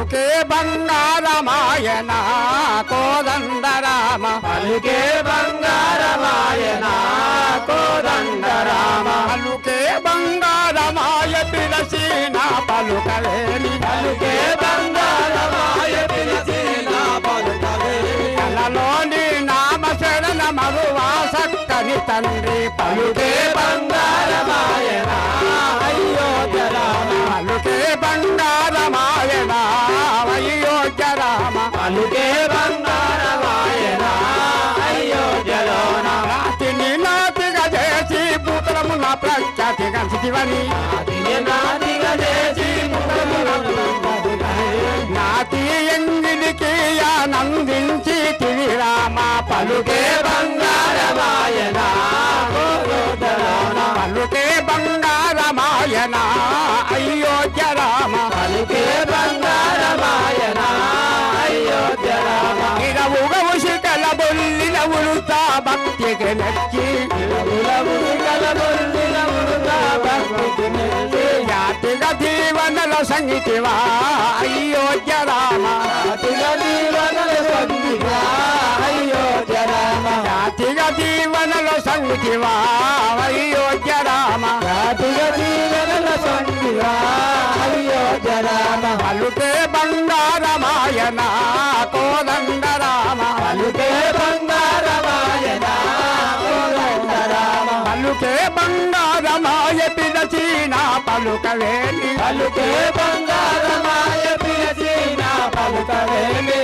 పలుకే బంగారమాయన కోదండరామ పలుకే బంగారమాయన కోదండరామ పలుకే బంగారమాయ పిలసిన పలుకవేమి పలుకే బంగారమాయ పిలసిన పలుకవేమి కలలోని నామ శరణ మరువా సక్కని తండ్రి పలుకే బంగారమాయన అయోధ్య రామ పలుకే బంగారమాయన అయోధ్య రామ పలుకే బంగారమాయన అయోధ్యలోన రాతిని నాతిగా చేసి పుత్రమున ప్రఖ్యాతిగా శివని నాతిగా చేసి నాతి ఎంగిలికి ఆనందించి తిరిరామ పలుకే బంగారమాయన పలుకే బంగారమాయన అయోధ్య రామ పలుకే బంగారమాయన అయోధ్య రామ ఇరవుగా ఉషికల బొల్లిన ఉరుతా భక్తికి నచ్చి జాతిగా దీవనల సంగీతివా అయోధ్య రామ అయోధ్య రామ జాతిగా దీవనల సంగీతివా అయోధ్య రామ అయోధ్య రామ పలుకే బంగారమాయన కోదండ రామ పలుకే బంగారమాయన కోదండరామ పలుకే బంగారమాయ పిలచిన పలుకవేమి పలుకే బంగారమాయ పిలచిన పలుకవేమి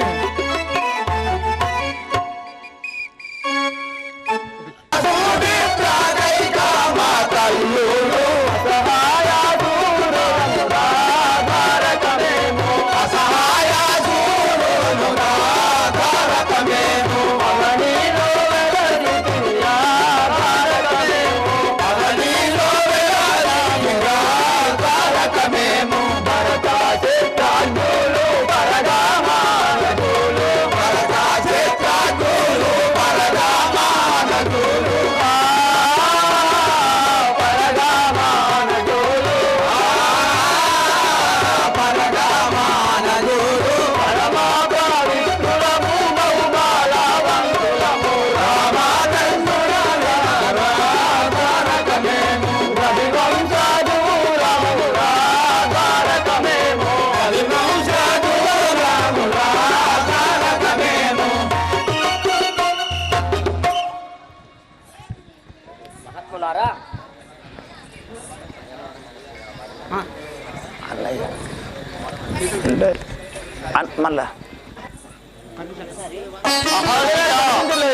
మళ్ళా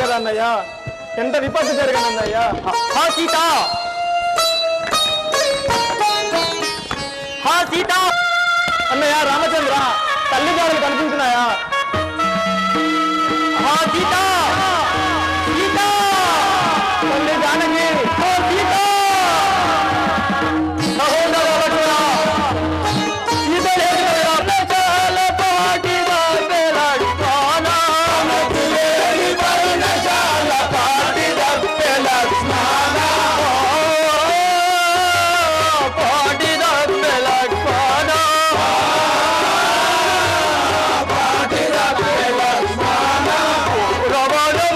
కదన్నయ్యా ఎంత విపత్తు జరిగిందన్నయ్యా సీత సీత అన్నయ్య రామచంద్ర తల్లి గారు కనిపించినాయా సీత సీత తల్లి జానకి సీత Rama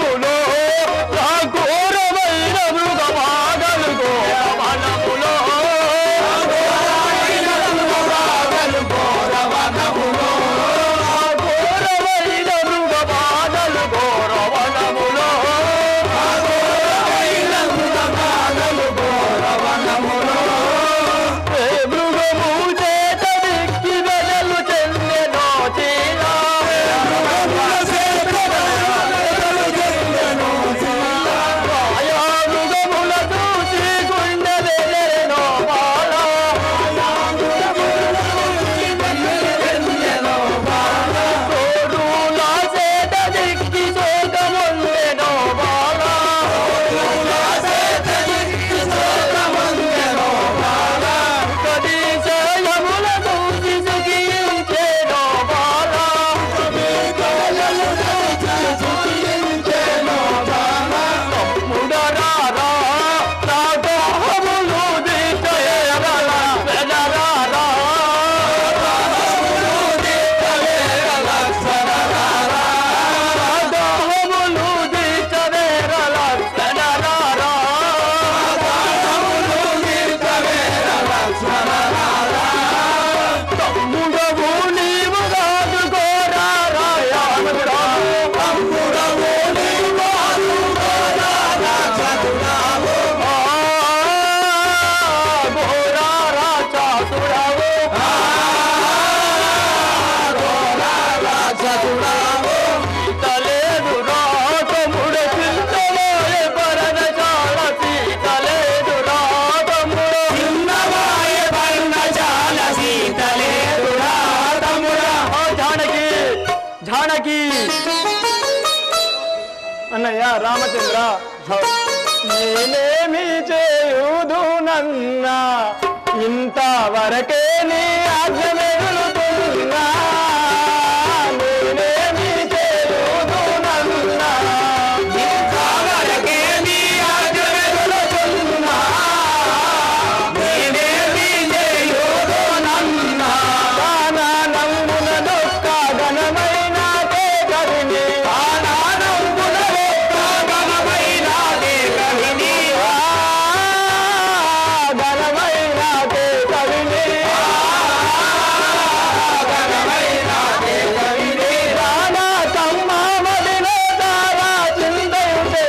జానకి అన్నయ్య రామచంద్ర నేనేమి చేయుదు నన్న ఇంతవరకే నీ ఆజ్ఞ మెదులుతున్నా నేనేమి చేయుదు నన్న ఇంతవరకే నీ ఆజ్ఞ మెదులుతున్నా నేనేమి చేయుదు నన్న నంబున దొక్క ఘనమైన కవిని నంబున దొక్క ఘనమైన కవిని ఘనమైన కవిని ఘనమైన కవిని రానా తమ్మ మదిలో తారా చిందయుతే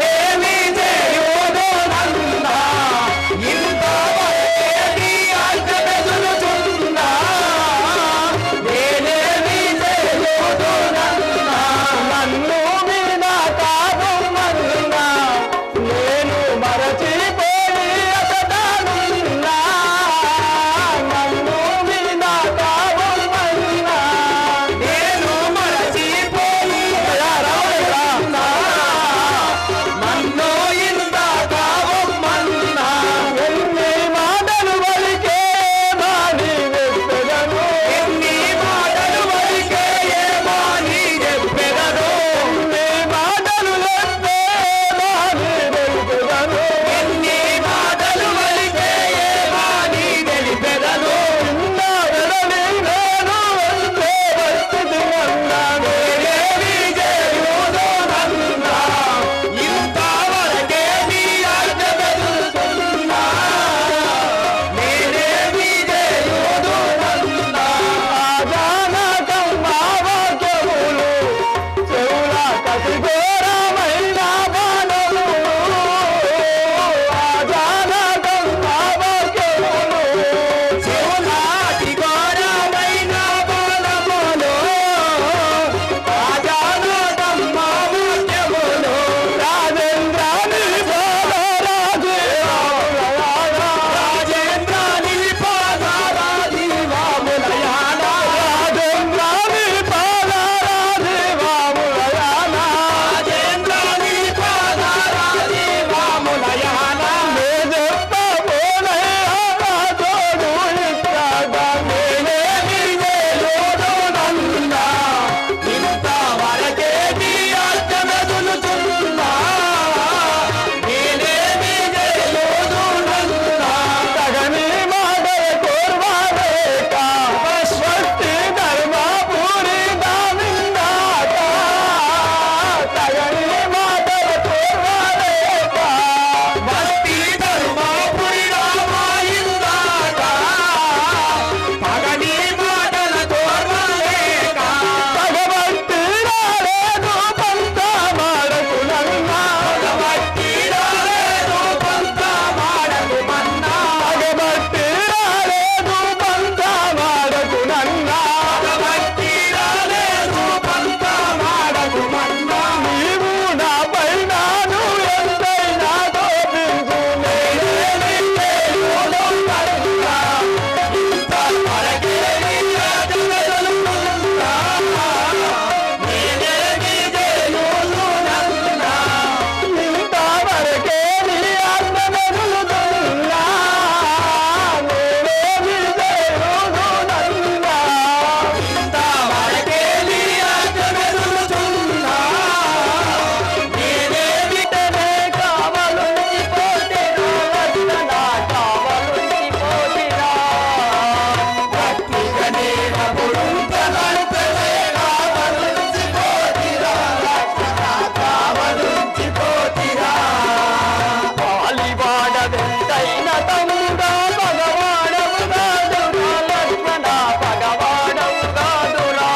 నేనేమి చేయుదు నన్న ఇంతవరకే నీ ఆజ్ఞ మెదులుతున్నా నేనేమి చేయుదు నన్న నన్ను మీద కాదు మన్నా నేను మరచిపోయి అతడానున్నా నన్ను మీద కాదు మన్నా నేను మరచిపోయి అతడానున్నా నన్ను ఇంత కావమ్మన్నా ఎన్ని మాటలు వలికే మాని చెప్పెదను ఎన్ని మాటలు వలికే ఏమాని చెప్పెదను ఎన్ని మాటలు చెప్పే మాని తెలిపెదను ఎన్ని మాటలు వలికే ఏమాని తెలిపెదను చిన్న వెడలి నేను అంటే పరిస్థితి అన్నా నేనేమి చేయుదు నన్నా ఇంతవరకే నీ ఆజ్ఞ మెదులుతున్నా నేనేమి చేయుదు నన్నా ఆజానకం వాక్యములు చెవుల కసిఘోరమైన బాణములు ఆజానకం వాక్యములు చెవుల కసిఘోరమైన బాణములు ఆజానకం వాక్యములు రాజేంద్రాని రాజేంద్రాని పాదారాజీవాములయాన రాజేంద్రాని పాదారాజీవాములయాన రాజేంద్రాని పాదారాజీవాములయాన నే చెప్పబోనయ్యా తోడు ఇక్కడ నేనేమి చేయుదు నన్నా ఇంతవరకే నీ ఆజ్ఞ మెదులుతున్నా నేనేమి చేయుదు నన్నా తగని మాటల కోర్వాలేక స్వస్తి ధర్మపురి దానిందాక తగని మాటల కోర్వాలేక స్వస్తి ధర్మపురి రామాయిందాక తగని మాటల కోర్వాలేక భగవంతి రాలేదు పంత మాడకు నన్నా భగవంతి రాలేదు పంత మాడకు మన్నా భగవంతి రాలేదు పంత మాడకు నన్నా భగవంతి రాలేదు పంత మాడకు మన్నా నీవు నా పైనాను ఎంతైనా తోపించు నేనేమి చేయుదు నన్నా ఇంతవరకే నీ ఆజ్ఞ మెదులుతున్నా నేనేమి చేయుదు నన్నా ఇంతవరకే నీ ఆజ్ఞ మెదులుతున్నా నేనేమి చేయుదు నన్నా ఇంతవరకే నీ ఆజ్ఞ మెదులుతున్నా నేనేమి తనే కావలుంచిపోతిరా లక్షణ కావలుంచిపోతిరా భక్తిగనే పురుంతలంతలే కావలుంచిపోతిరా లక్షణ కావలుంచిపోతిరా పాలివాడవెంతైన తమ్ముడా పగవాడవు కాదురా లక్ష్మణ పగవాడవు కాదురా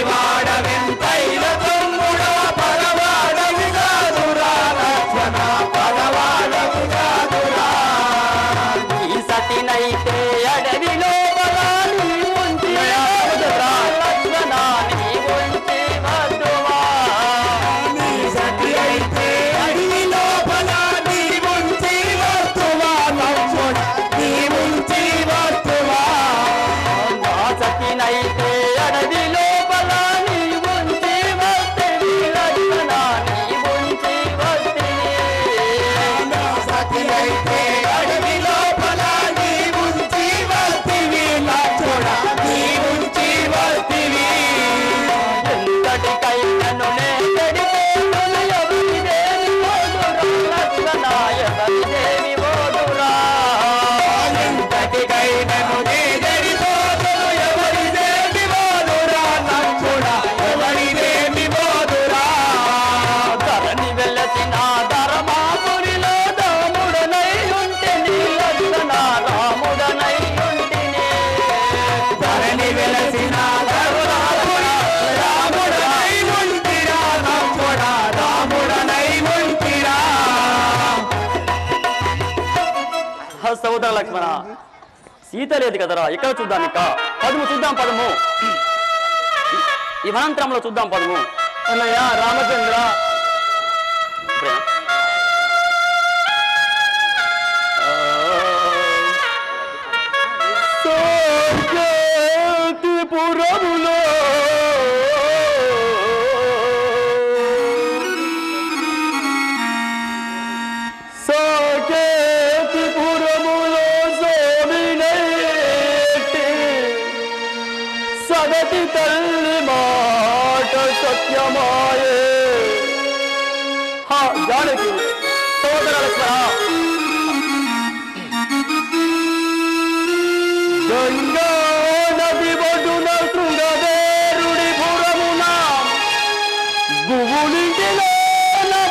పాలివాడవెంతైన తమ్ముడా పగవాడవు కాదురా లక్ష్మణ పగవాడవు కాదురా ఈ సతినైతే అడవిలో బలాన్ని ఉంచి లక్ష్మణ నీ ఉంచి వద్దువా నీ సతి అయితే అడవిలో బలాన్ని ఉంచి వద్దువా లక్ష్మణ నీ ఉంచి వద్దువా నా సతినైతే అడవి లోపల నీ ఉంచి వస్తివి లక్ష్మణ నీ ఉంచి వస్తివి సతియైతే అడవి లోపల నీ ఉంచి వస్తివి లక్ష్మణ నీ ఉంచి వస్తివి ఎంతటికైనను నే చెడిపోతును ఎవరిదేవి ఓదురా లక్ష్మణ ఎవరిదేవి ఓదురా ఎంతటికైనను నీ చెడిపోతును ఎవరిదేవి ఓదురా లక్ష్మణ ఎవరిదేవి ఓదురా ధరణి వెలసిన ధర్మాపురిలో రాముడనై ఉంటిని లక్ష్మణ రాముడనై ఉంటిని ధరణి వెలసిన రాముడనై ఉంటిరా లక్ష్మణ రాముడనై ఉంటిరా సోదర లక్ష్మణ సీత లేదు కదరా ఇక్కడ చూద్దాం ఇక పదము చూద్దాం పదము ఈ వనంతరంలో చూద్దాం పదము అన్నయ్య రామచంద్ర పురములో పురములో సోమినేటి సగతి తల్లి మాట సత్యమాయే జానకి సోదర లక్ష్మణ గంగా నది ఒడ్డున శృంగవేరుడి పురమున గువులింటిలో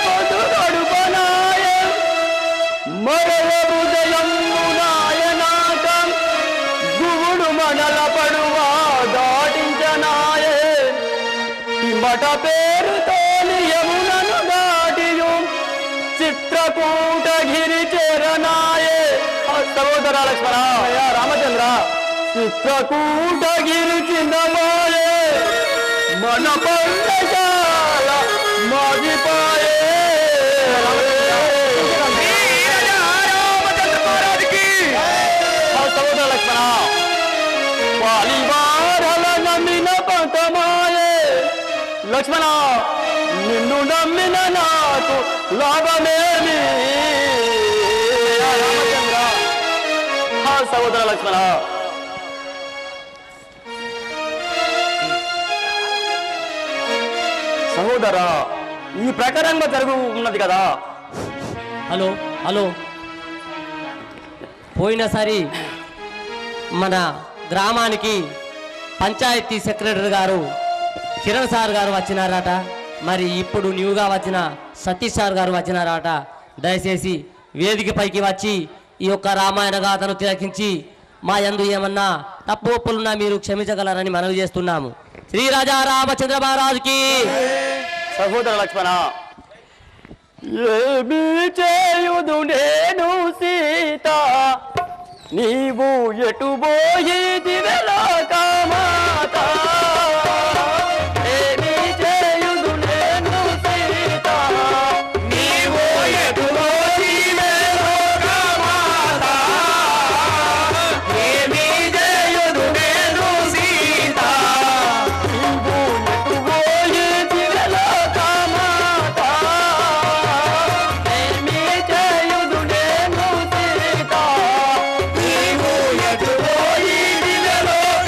పొద్దు నడుపనాయ మరల హృదయమునాయనాకం గువుడు మనల పడువా దాటించనాయే మఠ పేరుతోని యమునను దాటియు చిత్రకూటగిరి చేరనాయే సహోదర లక్ష్మణ రామచంద్ర చిత్రకూటగిరి చిన్నమాయే మన పండశాల మాగిపాయే సహోదర లక్ష్మణ పాలివారల నమ్మిన పంతమాయే లక్ష్మణ నిన్ను నమ్మిన నాకు లాభమేమి రామచంద్ర సహోదర లక్ష్మణ సహోదర ఈ ప్రకారంగా జరుగు ఉన్నది కదా హలో హలో పోయినసారి మన గ్రామానికి పంచాయతీ సెక్రటరీ గారు కిరణ్ సార్ గారు వచ్చినారట. మరి ఇప్పుడు న్యూగా వచ్చిన సతీష్ సార్ గారు వచ్చినారట. దయచేసి వేదికపైకి వచ్చి ఈ యొక్క రామాయణ గాథను తిలకించి మా యందు ఏమన్నా తప్పు ఒప్పులున్నా మీరు క్షమించగలరని మనవి చేస్తున్నాము. శ్రీ రాజా రామచంద్ర మహారాజుకి. సహోదర లక్ష్మణ ఏమి చేయుదు నేను సీత నీవు ఎటు పోయి దివెలాకమాత ఏమి చేయుదు నేను సీత నీవు ఎటు పోయి దివెలాకమాత ఏమి చేయుదు నేను సీత నీవు ఎటు పోయి దివెలాకమాత ఏమి చేయుదు నేను సీత నీవు ఎటు పోయి దివెలాకమాత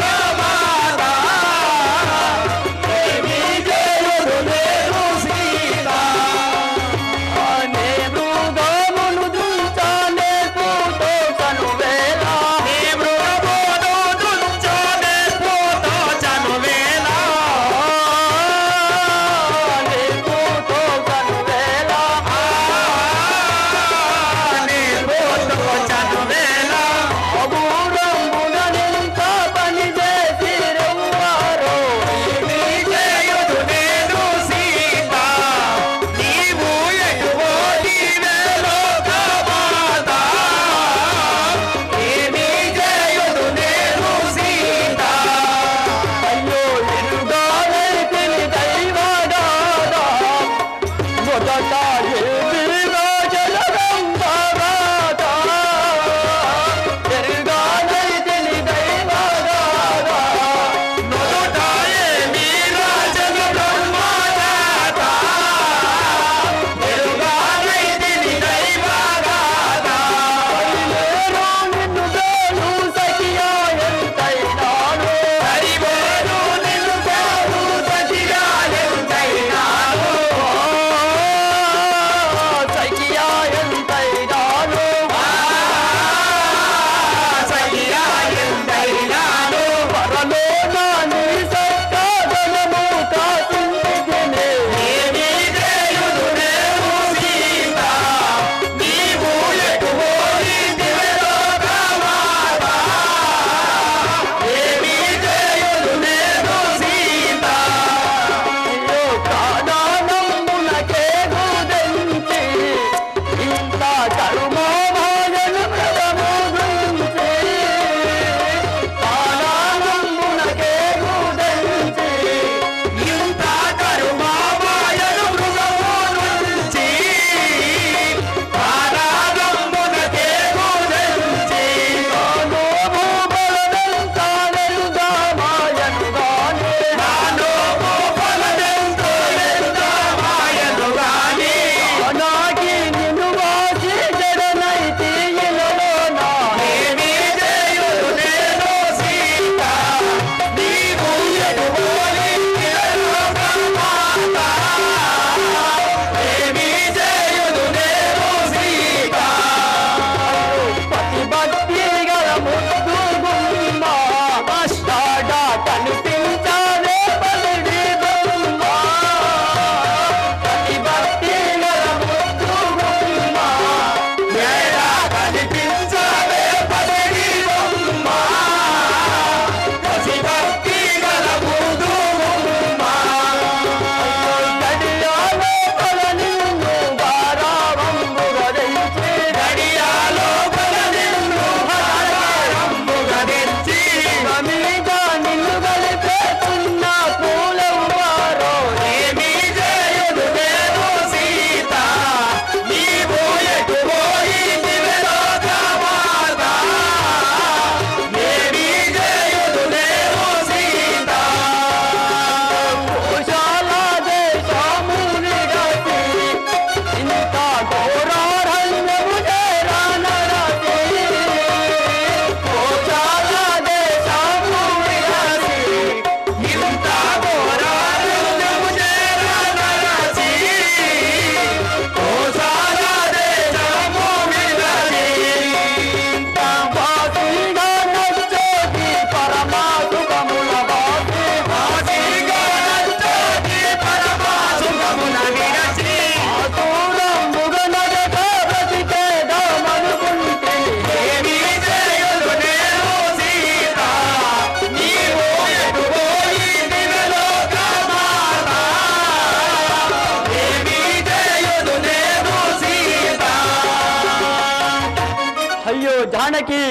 జానకి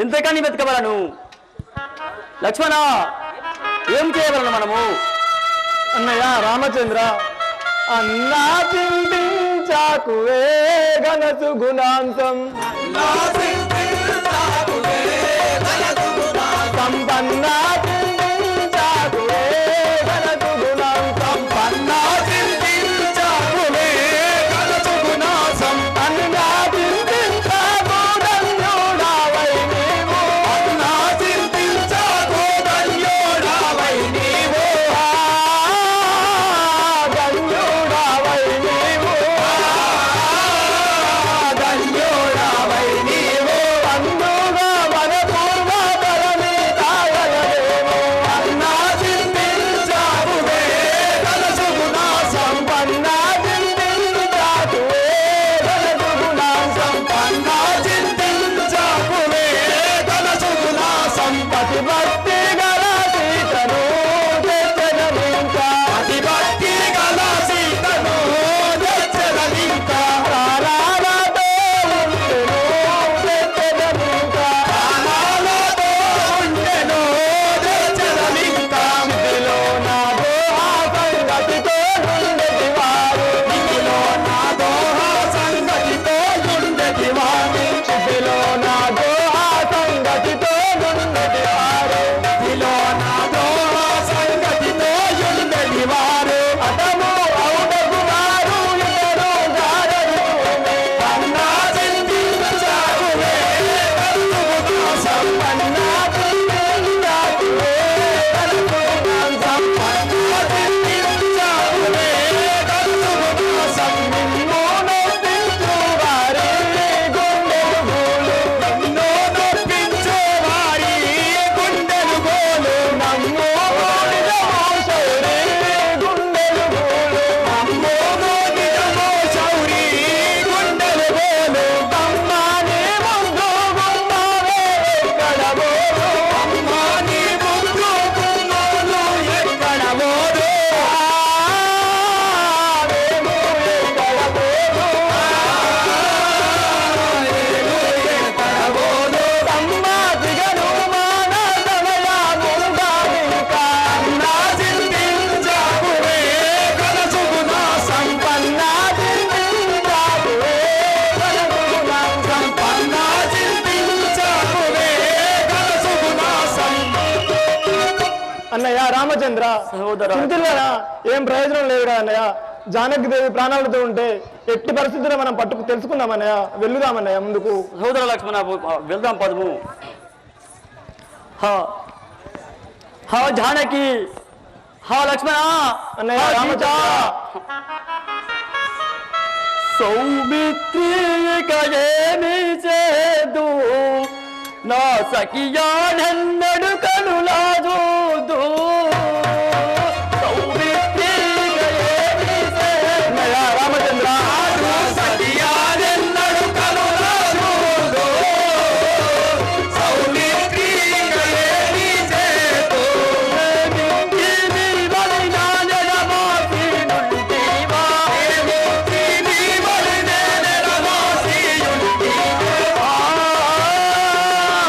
ఎంతకని వెతకవలను? లక్ష్మణ ఏం చేయవలను మనము? అన్నయ్య రామచంద్ర, అన్నా చింతించాకువే గణసు గుణాంతం సంపన్న చింతించాకువే గణసు గుణాంతం అన్నా చింతించాకువే గణసు గుణాసం అన్నా చింతించాకు ధన్యుడావై నీవు అన్నా చింతించాకు ధన్యుడావై నీవు ధన్యుడావై నీవు ధన్యుడావై నీవు అందుగా మన పూర్వ బలమి తాగలదేమో అన్నా చింతించాకువే గణసు గుణాసం అన్నా చింతించాకువే గణసు గుణాంసం అన్నా చింతించాకువే గణసు గుణాసం పతిభక్తి గల సీతను తెచ్చదనింకా అతిభక్తి గల సీతను తెచ్చదనింకా ప్రాణాలతో ఉంటెను తెచ్చదనింకా ప్రాణాలతో ఉండెను తెచ్చదనింకా ఇదిలో నా దోహ సంగతితో నుండెటి వారు ఇదిలో నా దోహ సంగతితో ఉండెటి వాణి ఇదిలో నా దోహ సంగతితో నుండెటి వారు ఇదిలో నా దోహ సంగతితో ఉండెటి వారు అతము ఔటకు వారు ఇతరు గారడుతూనే అన్నా చింతించాకువే గణసు గుణాసం అన్నా చింతించాకువే గణసు గుణాంసం అన్నా చింతించాకువే గణసు గుణాసం నిన్ను నొప్పించు వారి గుండెలు గూలు ఎన్నో నొప్పించే వారి గుండెలు గోలు నమ్ము నిజమో శౌరి గుండెలు గూలు అమ్మో నిజమో శౌరి గుండెలు గోలు అమ్మాని ముందు గుమ్మావే ఎక్కడ బోలు అమ్మా నీ ముందు గుమ్మలు ఎక్కడ పోదు మేము ఎక్కడ బోలు ఎక్కడ పోదు అమ్మా దిగను మాన సమయాముగా ఇంకా అన్నా చింతించాకువే గణసు గుణాసం పన్నా చింతించాకువే గణసు గుణాంసం అన్నా చింతించాకువే గణసు గుణాసం అన్నయ్య రామచంద్ర సహోదర చింతిల్లనా ఏం ప్రయోజనం లేదురా అన్నయ్య. జానకి దేవి ప్రాణాలతో ఉంటే ఎట్టి పరిస్థితుల్లో మనం పట్టుకు తెలుసుకుందామన్నయ్య, వెళ్ళుదామన్నయ్య ముందుకు. సహోదర లక్ష్మణ వెళ్దాం పదము. హా హా జానకి, హా లక్ష్మణ, అన్నయ్య హా రామచంద్ర సౌమిత్రికయేమి చేదు నా సఖియానన్నడు కనులాజోదు సౌమిత్రికయేమి చేదు. అన్నయ్య రామచంద్ర సతియాదెన్నడు కనులాజోదు సౌమిత్రికయేమి చేదు ఏమిటి వలనానెడమాసి నుండివా, ఏమిటి నీ వలనెడమాసియుంటివా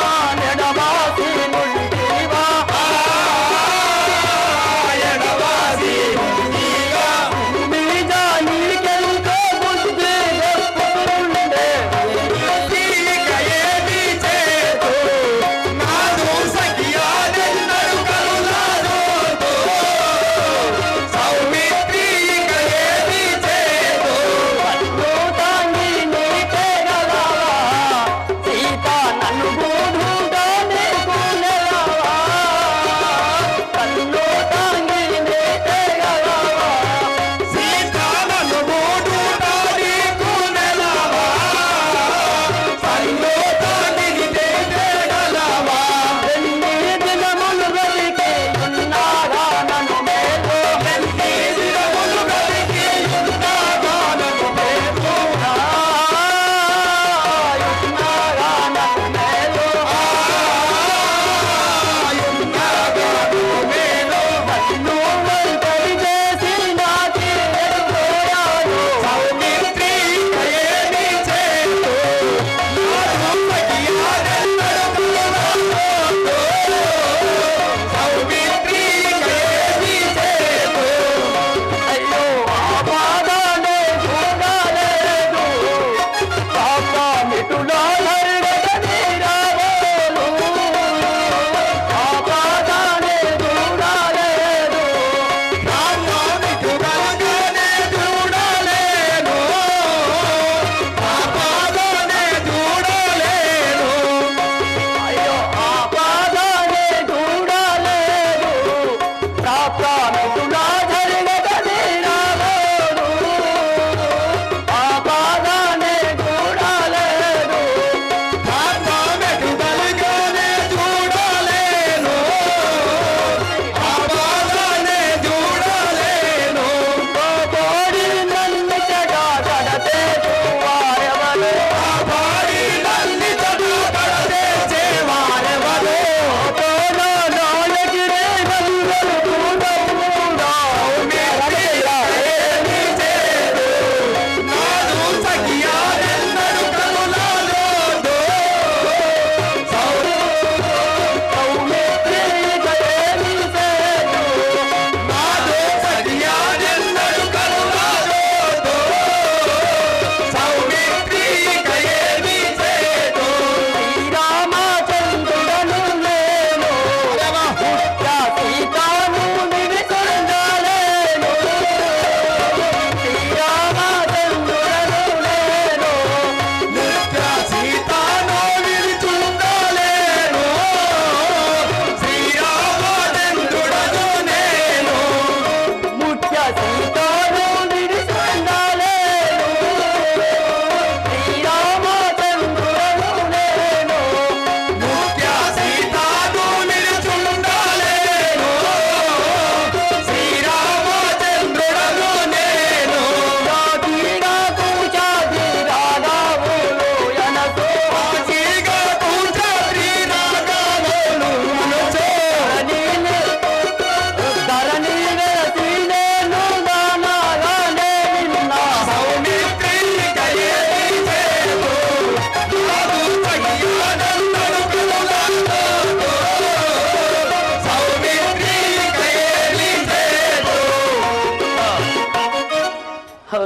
ఆ నెడమాసి నుండివా, ఆ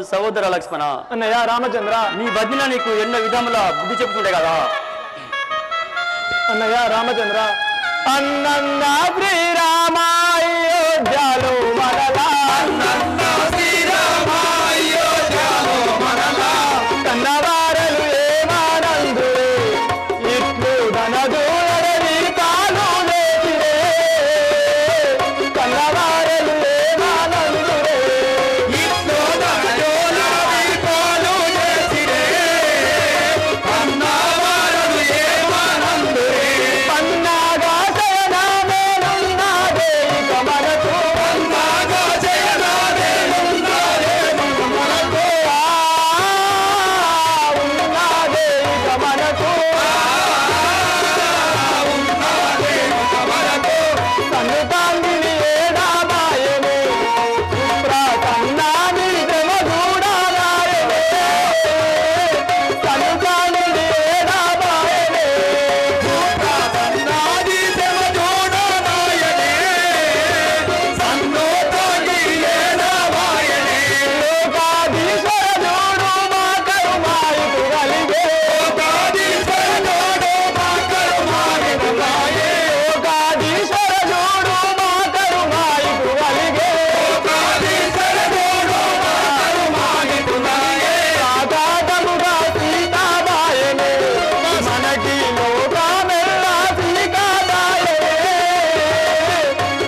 సహోదర లక్ష్మణ, అన్నయ్య రామచంద్ర, నీ వదిన నీకు ఎన్నో విధముల బుద్ధి చెప్తుండే కదా. అన్నయ్య రామచంద్ర, అన్నన్న శ్రీరామ అయోధ్యలో మనలా, అన్నన్న శ్రీరామ అయోధ్యలో మనలా, కన్నవారలు ఏమానందురే, ఇట్లు ధనదూడని కాలు లేచిరే, కన్నవారలు ఏమానందురే, ఇట్లో ధనజోలాది పాలు చేసిరే, అన్నవారలు ఏమానందురే, పన్నాగా శయనమేనున్నదే ఇక మనకు, పన్నాగా శయనమేనున్నదే ఇక మనకు, ఉన్నదే ఇక మనకు, ఉన్నదే ఇక మనకు, సన్నితాంగిని ఏడామాయనే, కన్నాని శ్రమగూడారాయనే, సన్నితాంగిని ఏడామాయనే, సన్నాది శివజోడనాయనే, సన్నోతోగి ఏడవాయనే, లోకాధీశ్వర జోడు మా కరుమాయికు కలిగే, లోకాధీశ్వర జోడు మా కరుమాయికు కలిగే, లోకాధీశ్వర జోడు మా కరుమాయికు కలిగే, లోకాధీశ్వర జోడు మా కరుమాయికు కలిగే, సాకాతముగా సీతాబాయనే, మనకి లోకమెల్లా సీతాబాయనే,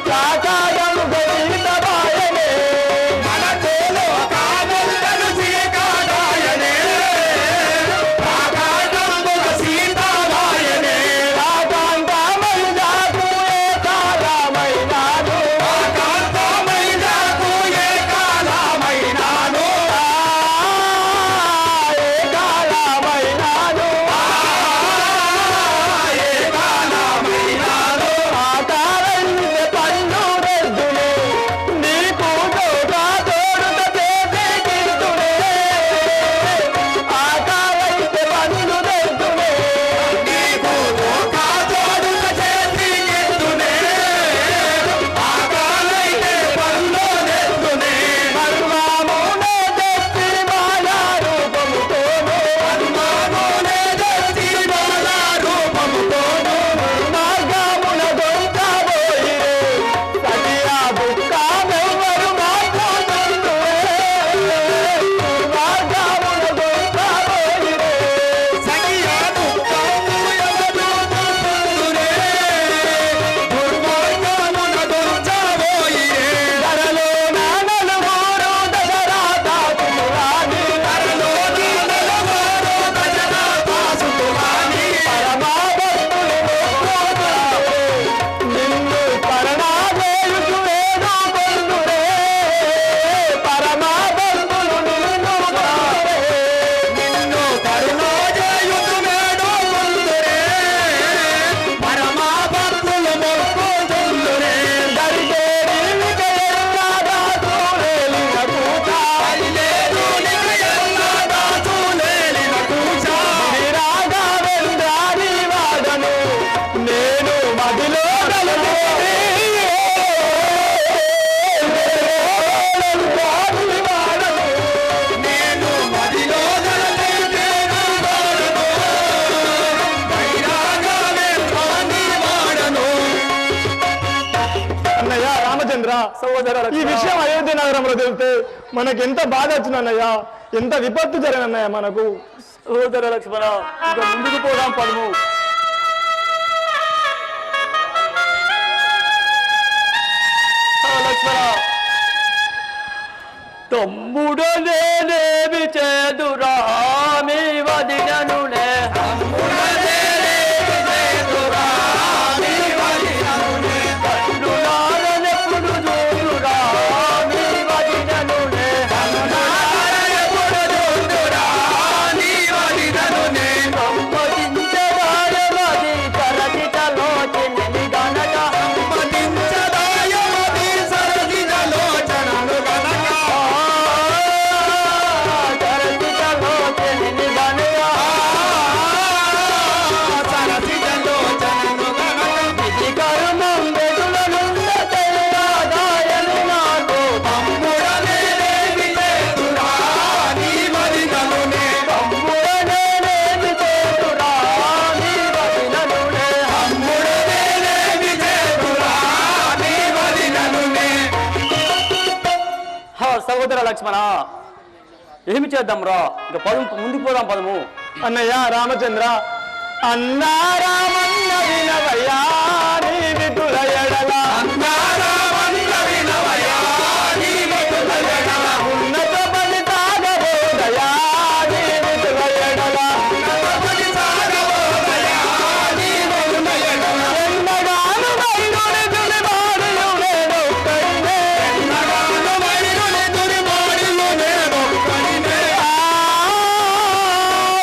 సాకాతముగా సీతాబాయనే, మనకు లోకామెల్లను సీతారాయనే, ఆకాశంబుగ సీతారాయనే, సాకాంతమై జాకు ఏ కాలమైనాడు, ఆకాశమైనాకు ఏ కాలమైనాను, ఏ కాలమైనాడు, ఏ కాలమైనాను, ఆకారంటే పన్ను రెద్దులే, నీకు తోగా తోడుత చేసే కిందులే, ఆకారైతే పన్ను రెద్దులే, నీకు లోకాజోడుక చేసి ఎత్తునే, ఆకాలైతే పన్నులెత్తునే, మర్మమునే తెచ్చి మాయా రూపముతోను, హనుమానునే తెచ్చి బాల రూపముతోను, మార్గమున దొంగబోయిరే, సతియా బుక్కమెవ్వరు మాట్లాడుతుందురే, మార్గమున దొంగబోయిరే, సఖియా దుఃఖము ఎవరు దుర్మార్గమున దొంచబోయిరే, ధరలో నలుగురు దశరాతాసురాని, ధరలోని నలుగురు దశరథాసుతులాని, పరమాభక్తులు మొక్కుతుందురే, నిన్ను పరణాదేయుచు వేడుకొందురే, పరమాభక్తులు నిన్ను కొలుదురే, నిన్ను కరుణోజయుతు వేడుకొందురే, పరమాభక్తులు మొక్కుతుందురే, దరిచేరిక ఎల్లాదాసులేలిన కూత, బయలుదేరునికి ఎల్లదాసులేలిన కూచ, విరాగవేంద్రాని వాడను, నేను మదిలో గలవేని, వేంద్రాని వాడను, నేను మదిలో గలవేదేనాడను, వైరాగమే స్వామి వాడను. అన్నయ్య రామచంద్ర, సహోదర ఈ లక్ష్మణ, విషయం అయోధ్య నగరంలో తెలిస్తే మనకి ఎంత బాధ వచ్చింది అన్నయ్య, ఎంత విపత్తు జరిగినన్నయ్య మనకు. సహోదర లక్ష్మణ, ఇంకా ముందుకు పోదాం పదము. లక్ష్మణ, తమ్ముడనేమి చేదురా మీ వదిననులే, కన్నులారనెప్పుడు చూడురా మీ వదిననులే, సంపదించదాయమది కరగిటలోచనని గనక, కరగిటలోచనని సహోదర లక్ష్మణ ఏమి చేద్దాం రా ఇక ముందుకు పోదాం పదము. అన్నయ్య రామచంద్ర అన్నా రామన్న వినవయ్యా నీ విటుల ఎడల ఉన్నత బలి తాగబోదయా నీ విటుల ఎడల ఎన్నగాను వైరుని దులిబాడులు నేనొక్కడినే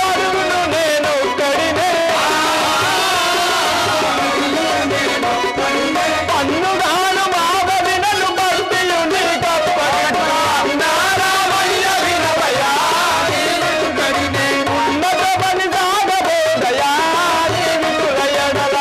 అడుగును నేనొక్కడినే పన్నుగాను మావదినలు భక్తియు నీ కప్పగట్ట అన్నారామయ్య వినవయ్యా ఉన్నత బలి సాగబోదయా నీ విటుల ఎడల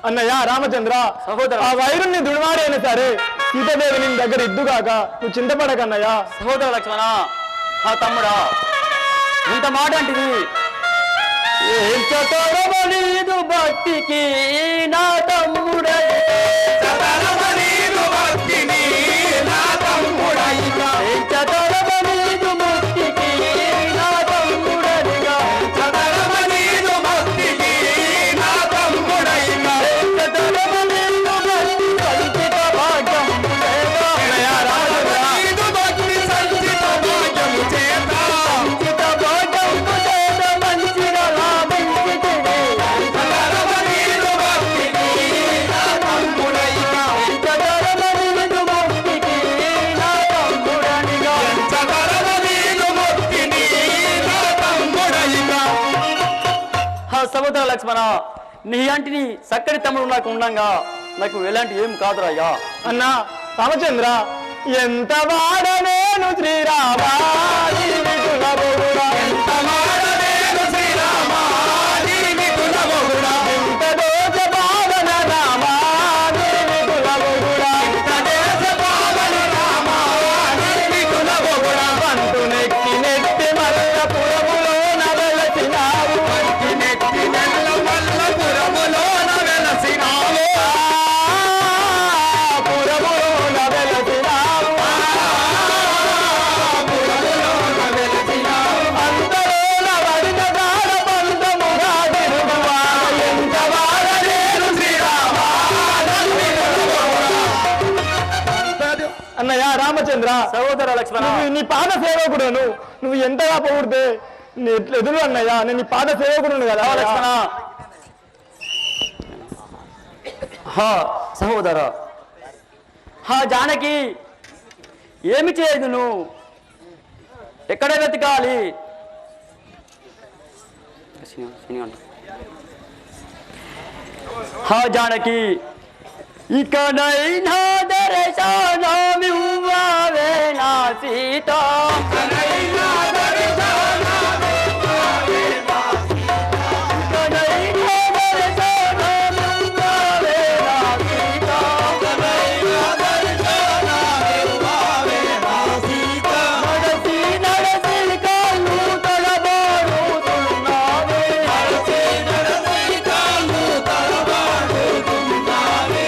అన్నయ్య రామచంద్ర సహోదర. ఆ వైరుణ్ణి దుడివాడైనా సరే సీతాదేవి నీ దగ్గర ఇద్దుగాక నువ్వు చింతపడకన్నయ్య. సహోదర లక్ష్మణ ఆ తమ్ముడా ఇంత మాట అంటిది ఎంత తొడవలేదు భక్తికి నా తమ్ముడై ఎంత తొడవలేదు భక్తికి నా తమ్ముడనిగా ఎంత తొడవలేదు భక్తి కల్పిత భాగ్యం లేదా అన్నయ్య రామచంద్ర సంచిత భాగ్యం చేత మంచిగా లాభించితివి. ఎంత తొడవలేదు భక్తికి నా తమ్ముడనిగా సహోదర లక్ష్మణ నీ అంటిని చక్కటి తమ్ముడు నాకు ఉండంగా నాకు ఎలాంటి ఏం కాదురాయ్యా. అన్న రామచంద్ర ఎంత వాడ నేను శ్రీరామా నీ విటుల బొగుడా. ఎంత దోష పావన రామా నీ విటుల బొగుడా. పంటు నెక్కి నెట్టి మల్ల పురములో నవలసినావు అంతలోన వడిన దార పంతముగా తిరుగువా. ఎంత వాడ నేను శ్రీరామా అన్నయ్య రామచంద్ర సహోదర లక్ష్మణ నువ్వు నీ పాద సేవకుడును నువ్వు ఎంతగా పొగిడితే నీ ఎదురు అన్నయ్య నేను నీ పాద సేవకుడును కదా లక్ష్మణ హా సహోదర హా జానకి ఏమి చేయదు నువ్వు ఎక్కడ వెతకాలి హా జానకి ఇకనైనా దర్శనమివ్వవే నా సీత ఇకనైనా దర్శనమివ్వవే నా సీత. నడసి నడసి కాళ్ళు తడబారుతున్నావే. నడసి నడసి కాళ్ళు తడబారుతున్నావే.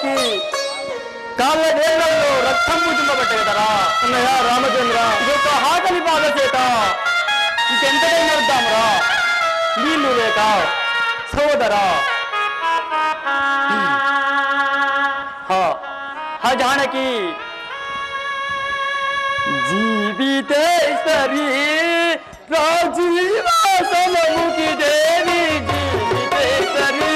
జానకి కాళ్ళ వేళ్లలో రక్తం పూజింపబట్టే కదరా అన్నయ్య రామచంద్ర, ఇదొక ఆకలి బాధ చేత ఇంకెంతకైనా నడుద్దాంరా నీళ్లు లేక సోదరా. జానకి జీవితేశ్వరి రాజీవాసనముఖి దేవి జీవితేశ్వరి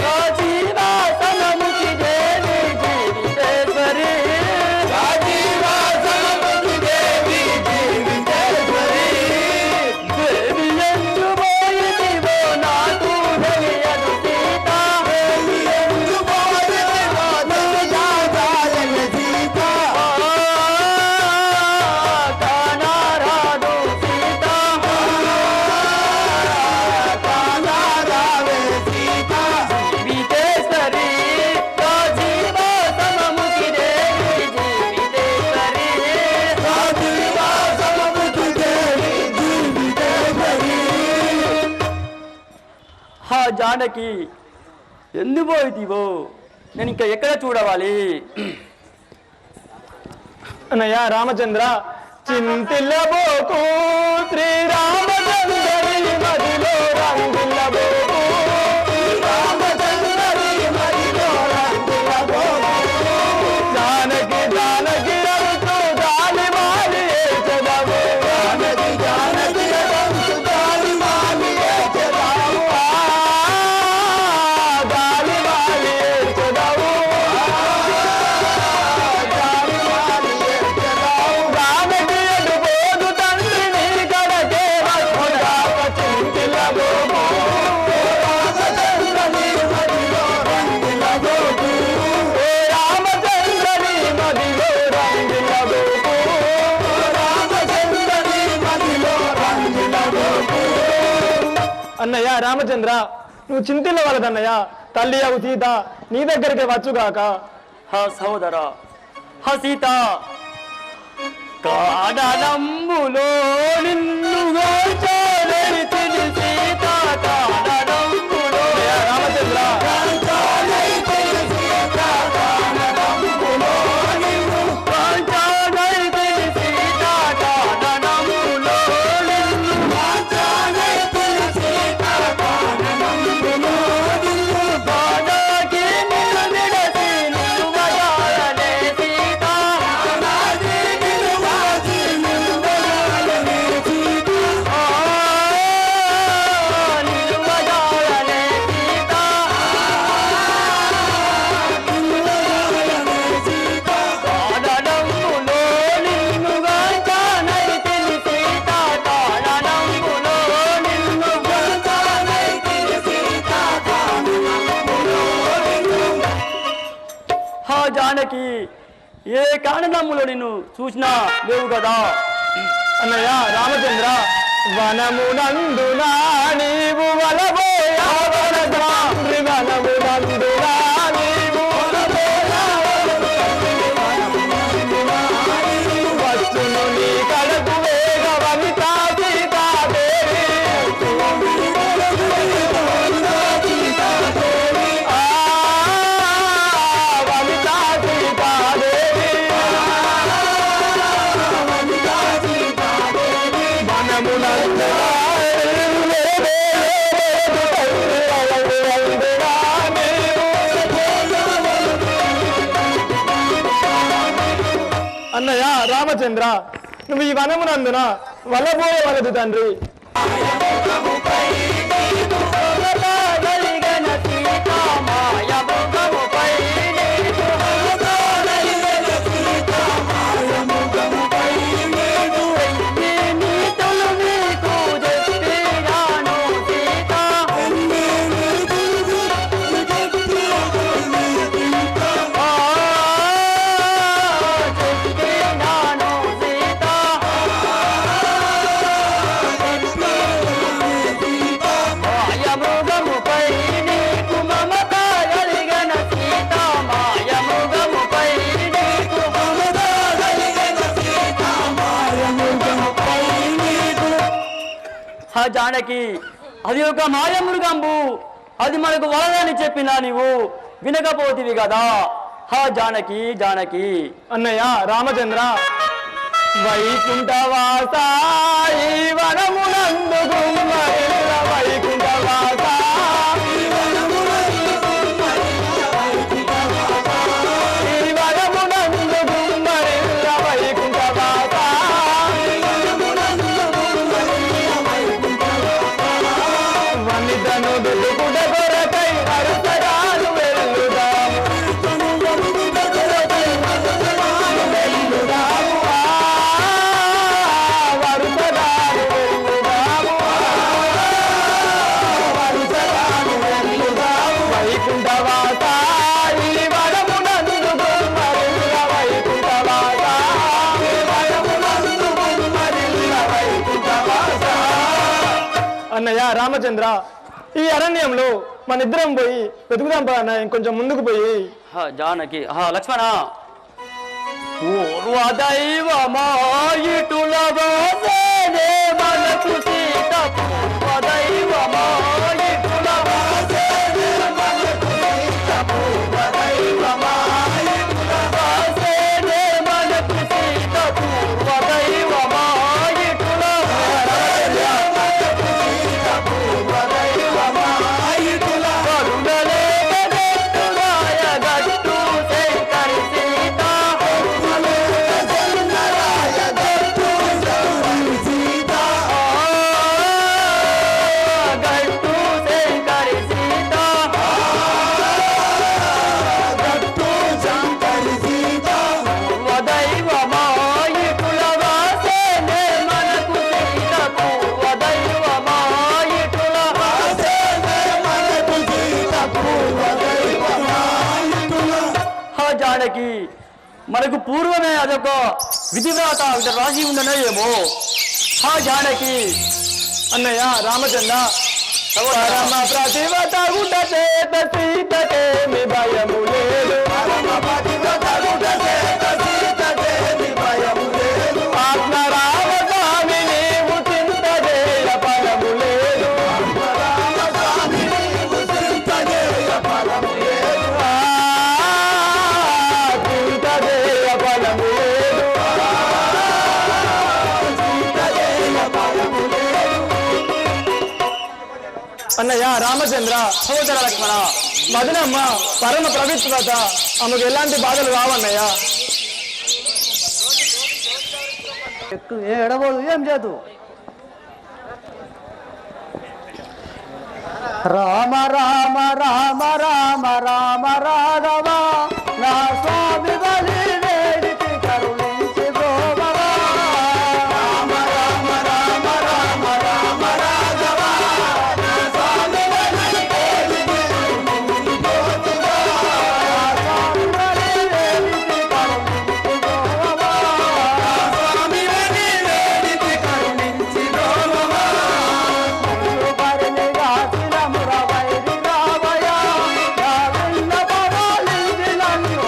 రాజీవాసనముఖి దేవి జీవితేశ్వరి రాజీవాసనముఖి దేవి జీవితేశ్వరి దేవి ఎందు పోయిదివో నాకు తెలియదు సీత కానారాదు సీత జీవితేశ్వరి రాజీవాసనముఖి దేవి జీవితేశ్వరి జానకి ఎందు పోయితివో నేను ఇంకా ఎక్కడ చూడవాలి? అన్నయ్య రామచంద్ర, చింతిల్లబోకు శ్రీరామచంద్రి మదిలో రంగులబోకు జానకి జానకి రరుతూ గాలి మాలి ఏచదవు గాలి మాలి ఏచదవు జానకి ఎటు పోదు తండ్రి నీ కడకే వచ్చుగాక చింతిల్లబోకు ఓ రామచంద్రని మదిలో రంగులబోకు అన్నయ్య రామచంద్ర, నువ్వు చింతిల్లవలదన్నయ్య. తల్లి అవు సీత నీ దగ్గరికి వచ్చుగాక. సహోదరా సీత కాడలంబులో నిన్నుగా చాలెడితిని సీత కాడలంబులో రామచంద్ర కాంచాడైతిని సీత కాడలంబులో నిన్ను బాణాకి నిన్ను విడసి నిలువజాలనే సీత నిలువజాలనే సీత కాడలంబులో నిన్నుగా చానైతిని సీత కాడలంబులో నిన్నుగా జానకి ఏ కారణములో నిన్ను చూసినా లేవు కదా. అన్నయ్య రామచంద్ర, వనమునందునా నీవు వలబోయా వనద్రాండ్రి వనమునందునా నీవు వచ్చును నీ కడకు వేగ వనితా సీతాదేవి ఆ వనితా సీతాదేవి అన్నయ్య రామచంద్ర, నువ్వు ఈ వనమునందున వలబోయవలదు తండ్రి. కలిగన సీత మాయముఖముపై నీ నీతులు నీకు చెప్పినాను సీత చెప్పినాను సీత మాయముఖముపై నీకు మమత కలిగన సీత మాయముఖముపై నీకు మమత జానకి అది ఒక మాయమృగంబు, అది మనకు వలదని చెప్పినా నీవు వినకపోతివి కదా. హా జానకి జానకి. అన్నయ్య రామచంద్ర, వైకుంఠవాస ఈ వనమునందు గుమ్మరిల్ల వైకుంఠవాస ఈ వనమునందు గుమ్మరిల్ల వనితను దుడుకుట కొరకై అరుసరాలు వెళ్ళుదాము వైకుంఠవాస ఈ వనమునందు గుమ్మరిల్ల వైకుంఠవాస ఈ వనమునందు గుమ్మరిల్ల వైకుంఠవాస. అన్నయ్య రామచంద్ర, ఈ అరణ్యంలో మన ఇద్దరం పోయి వెతుకుదాం పా అన్న, ఇంకొంచెం ముందుకు పోయి. హా జానకి. హా లక్ష్మణ. పూర్వదైవమా ఇటుల వాసేనే మనకు సీత, పూర్వదైవమా ఇటుల వాసేనే మనకు సీత, పూర్వదైవమా ఇటుల వాసేనే మనకు సీత, పూర్వదైవమా ఇటుల మనకు సీత, పూర్వదైవమా ఇటుల కరుణలేక నెట్టురాయ గట్టు శంకరి సీత, జానకి. మనకు పూర్వమే అదొక విధివ్రాత రాసి ఉందనే ఏమో. హా జానకి. అన్నయ్య రామచంద్ర, పరమ ప్రతివత గుట చేత సీతకేమి భయము లేదు, ఆత్మరామ స్వామి నీవు చింత చేయ ఫలము లేదు, చింత చేయ ఫలము లేదు. అన్నయ్య రామచంద్ర, సోదర లక్ష్మణ, మదనమ్మ పరమ పవిత్రత, ఆమెకు ఎలాంటి బాధలు రావన్నయ్య. ఏడవదు, ఏం చేదు. రామ రామ రామ రామ రామ రాఘవ నా స్వామి బలి వేడికి కరుణించి గోవరా. రామ రామ రామ రామ రామ రాఘవ నా స్వామి బలి వేడికి కరుణించి గోవరా. స్వామి బలి వేడికి కరుణించి గోవరా. స్వామి బలి వేడికి కరుణించి గోవరా. పరినిగా శిలముర వైరి రావయ నా విన్న పరాలించి నన్ను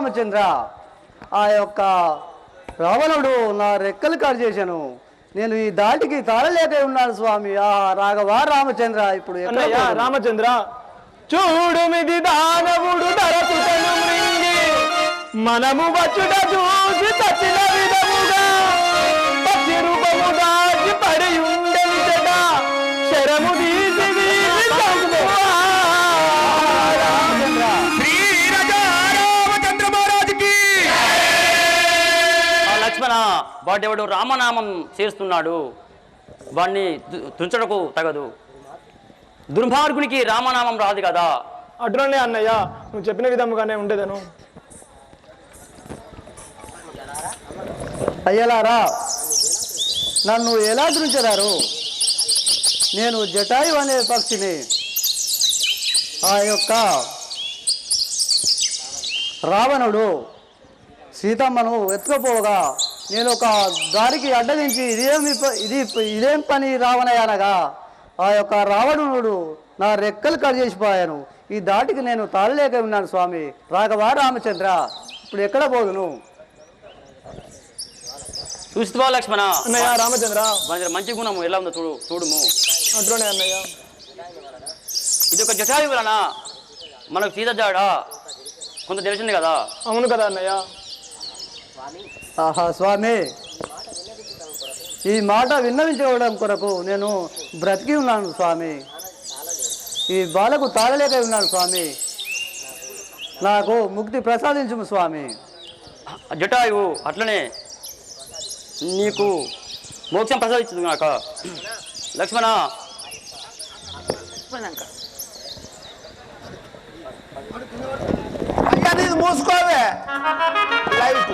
రామచంద్ర, ఆ యొక్క రావణుడు నా రెక్కలు కాడు చేశాను. నేను ఈ దాటికి తాళలేక ఉన్నాను స్వామి. ఆ రాఘవ రామచంద్ర, ఇప్పుడు అన్నయ్య రామచంద్ర, చూడుమిది దానవుడు ధరసుతను మృంగి, మనము వచ్చుట చూసి చచ్చిన విధముగా, పచ్చి రూపము దాచి పడి ఉండేట, శరము తీసి వీసి చంపువా. లక్ష్మణ, వాడెవడు రామనామం చేస్తున్నాడు, వాడిని తుంచడకు తగదు. దుర్మార్గునికి రామనామం రాదు కదా. అట్లనే అన్నయ్య, నువ్వు చెప్పిన విధముగానే ఉండేదను. అయ్యలారా, నన్ను ఎలా దృంచారు? నేను జటాయు అనే పక్షిని. ఆ యొక్క రావణుడు సీతమ్మను ఎత్తుకుపోగా నేను ఒక దారికి అడ్డగించి ఇదేం పని రావణయ్య అనగా, ఆ యొక్క రావణుడు నా రెక్కలు కట్ చేసిపోయాను. ఈ దాటికి నేను తాళలేక ఉన్నాను స్వామి. రాఘవ రామచంద్ర, ఇప్పుడు ఎక్కడ పోదును? చూస్తావా లక్ష్మణ? అన్నయ్య రామచంద్ర, మంచి గుణము ఎలా ఉందో చూడుము. అట్లనే అన్నయ్య. ఇది ఒక జటాయు వలన మనకు సీత జాడ కొంత తెలిసింది కదా. అవును కదా అన్నయ్య. ఆహా స్వామి, ఈ మాట విన్నవించుకోవడం కొరకు నేను బ్రతికి ఉన్నాను స్వామి. ఈ బాలకు తాళలేక ఉన్నాను స్వామి. నాకు ముక్తి ప్రసాదించుము స్వామి. జటాయువు అట్లనే నీకు మోక్షం ప్రసాదించదు నాక. లక్ష్మణ, అయ్యా నీది మూసుకోవే లైట్.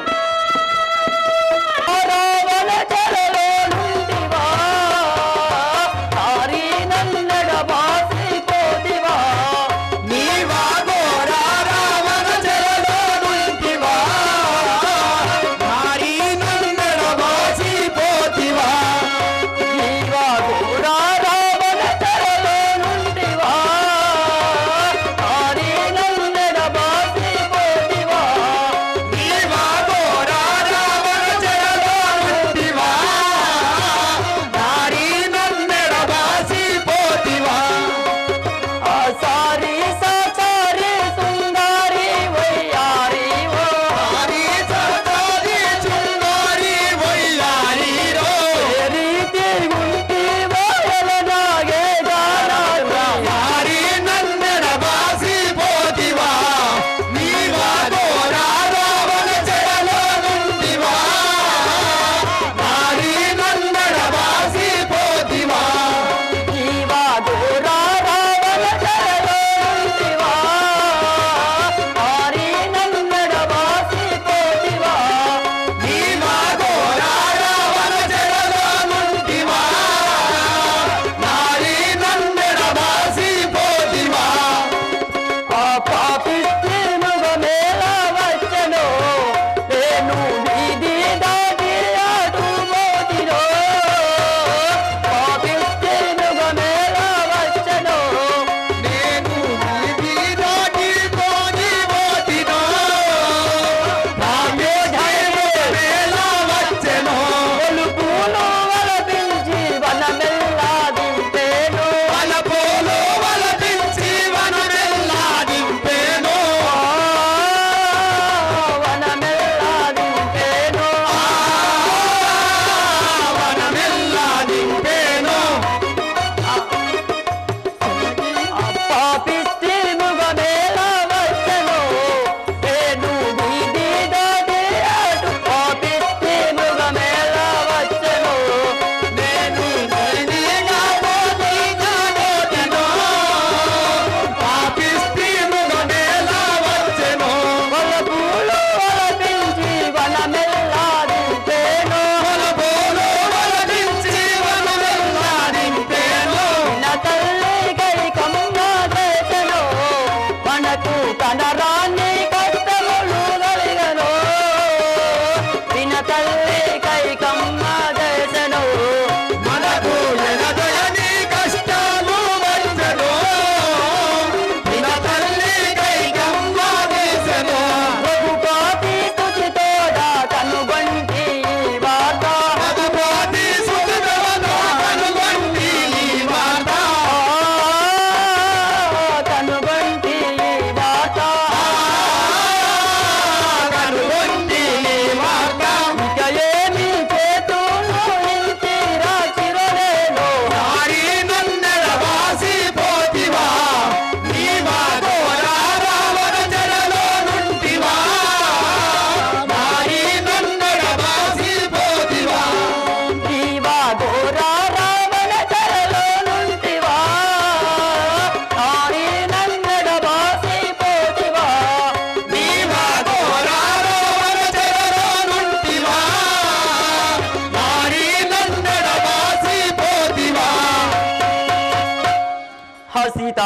సీత,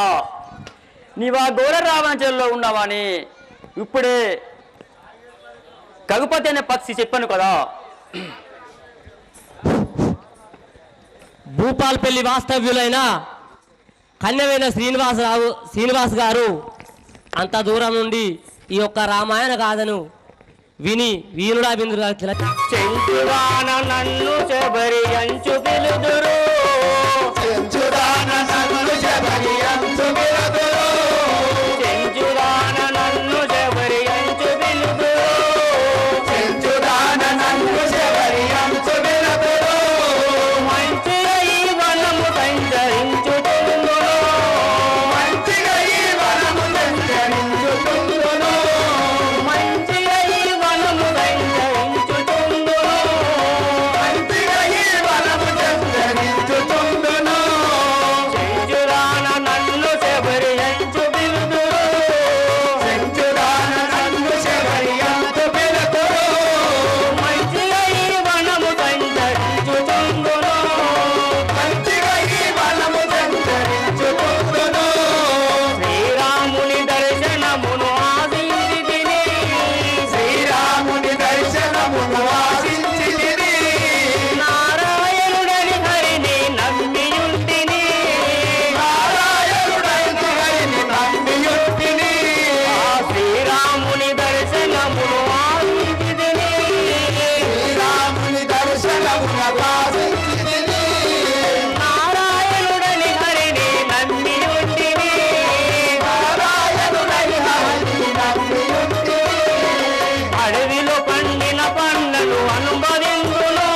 నీవా ఘోర రావణ చెల్లో ఉన్నావని ఇప్పుడే కగుపతి అనే పక్షి చెప్పాను కదా. భూపాల్పల్లి వాస్తవ్యులైన కన్యవైన శ్రీనివాస్ గారు అంత దూరం నుండి ఈ యొక్క రామాయణ గాథను విని వీరుడా బిందుగా చెంచుదాన నన్ను శబరి అంచు పిలుదురు, చెంచుదాన నన్ను శబరి అంచు పిలుదురు, చెంచుదాన నన్ను శబరి అంచు పిలుదురు, చెంచుదాన నన్ను శబరి అంచు పిలుదురు, మంచిగా ఈ వనము సంచరించుతుందును, మంచిగా ఈ వనము సంచరించుతుందును, మంచిగా ఈ వనము సంచరించుతుందును, మంచిగా ఈ వనము సంచరించుతుందును, చెంచుదాన నన్ను శబరి అంచు పిలుదురు, చెంచుదాన నన్ను శబరి అంచు పిలుదురు, మంచిగా ఈ వనము సంచరించుతుందును, మంచిగా ఈ వనము సంచరించుతుందును, శ్రీరాముని దర్శనమును ఆశించి తిని, శ్రీరాముని దర్శనమును ఆశించి తిని, నారాయణుడని హరిని నమ్మియుంటిని, నారాయణుడని హరిని నమ్మియుంటిని, ఆ శ్రీరాముని దర్శనమును ఆశించి తిని, శ్రీరాముని దర్శనమును ఆశించి తిని, నారాయణుడని హరిని నమ్మియుంటిని, నారాయణుడని హరిని నమ్మియుంటిని, అడవిలో పండిన పండ్లను అనుభవించును,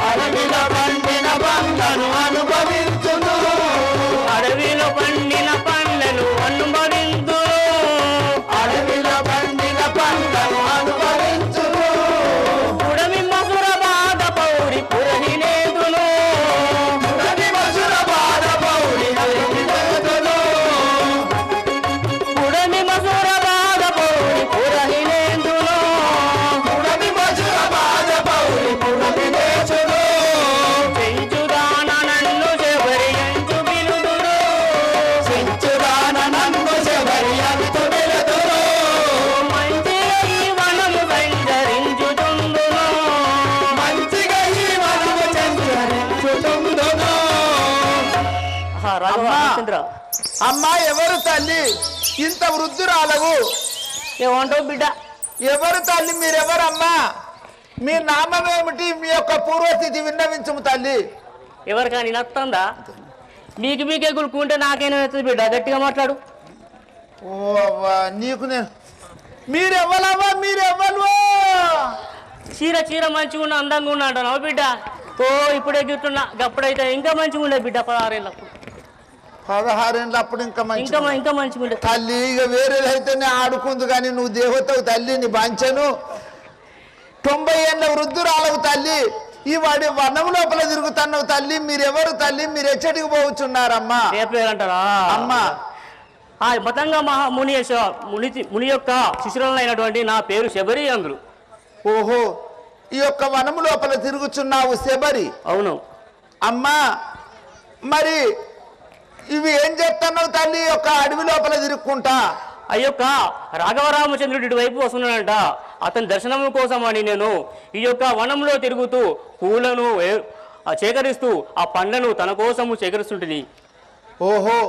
అడవిలో పండిన పండ్లను అనుభవించును, అడవిలో పండిన పండ్లను అనుభవించును, అడవిలో పండిన పండ్లను అనుభవించును, పుడమి మధుర బాధ పౌరి పురహినేదును, పుడమి మధుర బాధ పౌరి పురహినేదును, పుడమి మధుర బాధ పౌరి పురహినేదును, పుడమి మధుర బాధ పౌరి పురహినేదును, చెంచుదాన నన్ను శబరి అంచు పిలుదురు, చెంచుదాన నన్ను శబరి అంచు పిలుదురు, మంచిగా ఈ వనము సంచరించుతుందును, మంచిగా ఈ వనము సంచరించుతుందును. అమ్మా ఎవరు తల్లి ఇంత వృద్ధురాలవు? ఏమంటావు బిడ్డ? ఎవరు తల్లి మీరెవరమ్మా? మీ నామం ఏమిటి? మీ యొక్క పూర్వస్థితి విన్నవించము తల్లి. ఎవరికైనా నత్తందా? మీకే గులుకుంటే నాకేనా అవుతుంది బిడ్డ? గట్టిగా మాట్లాడు. ఓ అవ్వా, నీకు నేను మీరెవ్వలమ్మా? మీరెవ్వరు? చీర చీర మంచిగా ఉన్నా, అందంగా ఉన్నా అంటున్నావు బిడ్డ. ఓ ఇప్పుడే గిట్టున్నా, అప్పుడైతే ఇంకా మంచిగా ఉండే బిడ్డ. 16 ఏళ్ళప్పుడు 16 ఏళ్ళు అప్పుడు ఇంకా మంచి ఇంకా మంచిగా ఉండే తల్లి. ఇక వేరేదైతేనే ఆడుకుంది కానీ నువ్వు దేవతవు తల్లి. నీ బాంచను 90 ఏళ్ళ వృద్ధురాలవు తల్లి. ఈ వాడి వనం లోపల తిరుగుతున్నావు తల్లి. మీరెవరు తల్లి? మీరు ఎచ్చటికి పోవచ్చున్నారమ్మా? అంటారా అమ్మా? ఆ మతంగా ముని యొక్క శిశురాలైనటువంటి నా పేరు శబరి అందులు. ఓహో, ఈ యొక్క వనము లోపల తిరుగుచున్నావు శబరి? అవును అమ్మా. మరి ఇవి ఏం చేస్తున్నావు తల్లి ఈ యొక్క అడవి లోపల తిరుగుకుంటా? అయ్యొక్క రాఘవరామచంద్రుడి ఇటువైపు వస్తున్నాడంట. అతని దర్శనం కోసం అని నేను ఈ యొక్క వనంలో తిరుగుతూ పూలను సేకరిస్తూ ఆ పండ్లను తన కోసము సేకరిస్తుంటుంది. ఓహో,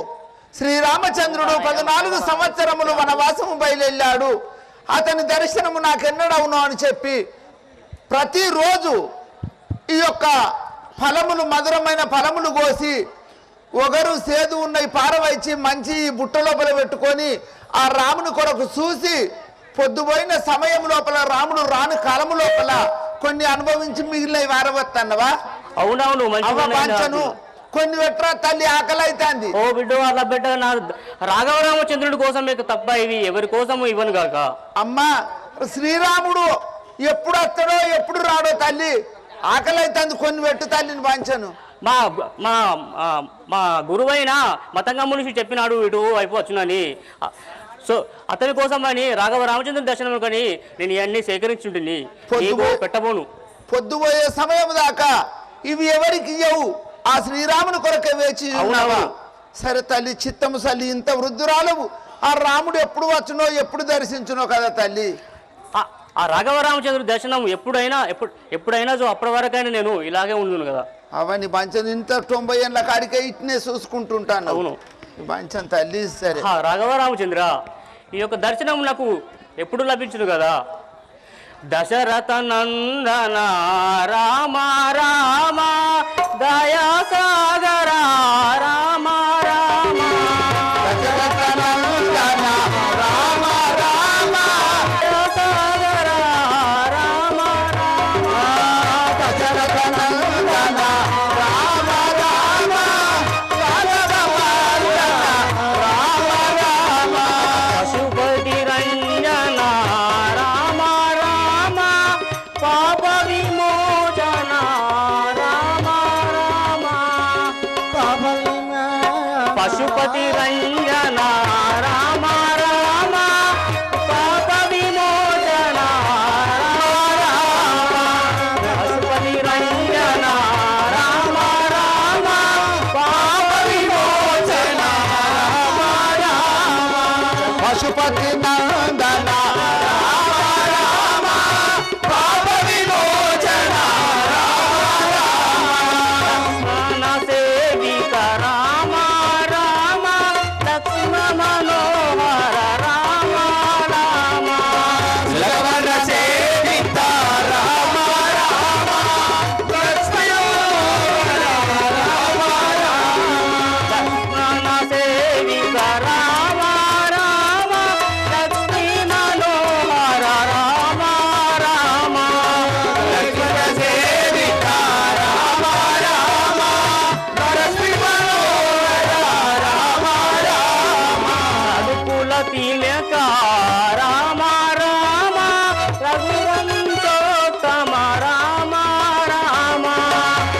శ్రీరామచంద్రుడు 14 సంవత్సరములు వనవాసము బయలుదేరాడు. అతని దర్శనము నాకెన్నడవును అని చెప్పి ప్రతిరోజు ఈ యొక్క ఫలములు, మధురమైన ఫలములు కోసి ఒకరు సేదు ఉన్నాయి పారవైచి మంచి బుట్ట లోపల పెట్టుకొని ఆ రాముని కొరకు చూసి పొద్దుపోయిన సమయం లోపల రాముడు రాని కాలము లోపల కొన్ని అనుభవించి మిగిలిన వారవద్దన్నవా? అవునవును మంచి కొన్ని వెట్రా తల్లి, ఆకలి అవుతుంది. ఓ బిడ్డ అలా బిడ్డ, నా రాఘవరామచంద్రుడి కోసం మీకు తప్ప ఇవి ఎవరి కోసము ఇవ్వను కాక. అమ్మా, శ్రీరాముడు ఎప్పుడు వస్తాడో ఎప్పుడు రాడో తల్లి, ఆకలి అవుతుంది. కొన్ని పెట్టు తల్లిని పంచను. మా మా మా గురువైన మతంగా మనిషి చెప్పినాడు ఇటు వైపు వచ్చునని. సో అతని కోసం అని రాఘవ రామచంద్రుని దర్శనం కానీ నేను ఇవన్నీ సేకరించుంటుంది, పెట్టబోను. పొద్దుపోయే సమయం దాకా ఇవి ఎవరికి ఇవ్వవు, ఆ శ్రీరాముని కొరకే వేచి ఉన్నావా? సరే తల్లి, చిత్తము తల్లి, ఇంత వృద్ధురాలవు, ఆ రాముడు ఎప్పుడు వచ్చునో ఎప్పుడు దర్శించునో కదా తల్లి. ఆ రాఘవ రామచంద్రుడి దర్శనం ఎప్పుడైనా అప్పటి వరకైనా నేను ఇలాగే ఉండును కదా. అవన్నీ బంచం ఇంత 90 ఏళ్ళ కాడికే ఇట్నే చూసుకుంటుంటాను. అవును బంచం తల్లి. సరే రాఘవ రామచంద్ర, ఈ యొక్క దర్శనం నాకు ఎప్పుడు లభించును కదా. దశరథ నందన రామ రామ దయా సాగర రామ రామ, దశరథ నందన రామ రామ దయా సాగర రామ రామ, దశరథ నందన రామ రామ రామ రామ పశుపతి రంజన రామ రామ పాప విమోచన రామ రామ, పశుపతి రంజన రామ రామ పాప విమోచన రామ రామ, పశుపతి రంజన రామ రామ పాప విమోచన రామ రామ, పశుపతి నందన రామ రామ పాప విమోచన లక్ష్మణ సేవిక రామ రామ లక్ష్మణ మనోహర రామ రామ, లవణ సేవిత రామ రామ లక్ష్మణ లక్ష్మణ సేవిక రామ రామ లక్ష్మీ మనోహర రామ రామ, లక్ష్మణ సేవిత రామ రామ లక్ష్మీ మనోహర రామ రామ రఘుకుల తిలక రామ రామ రఘువంశోత్తమ రామ రామ,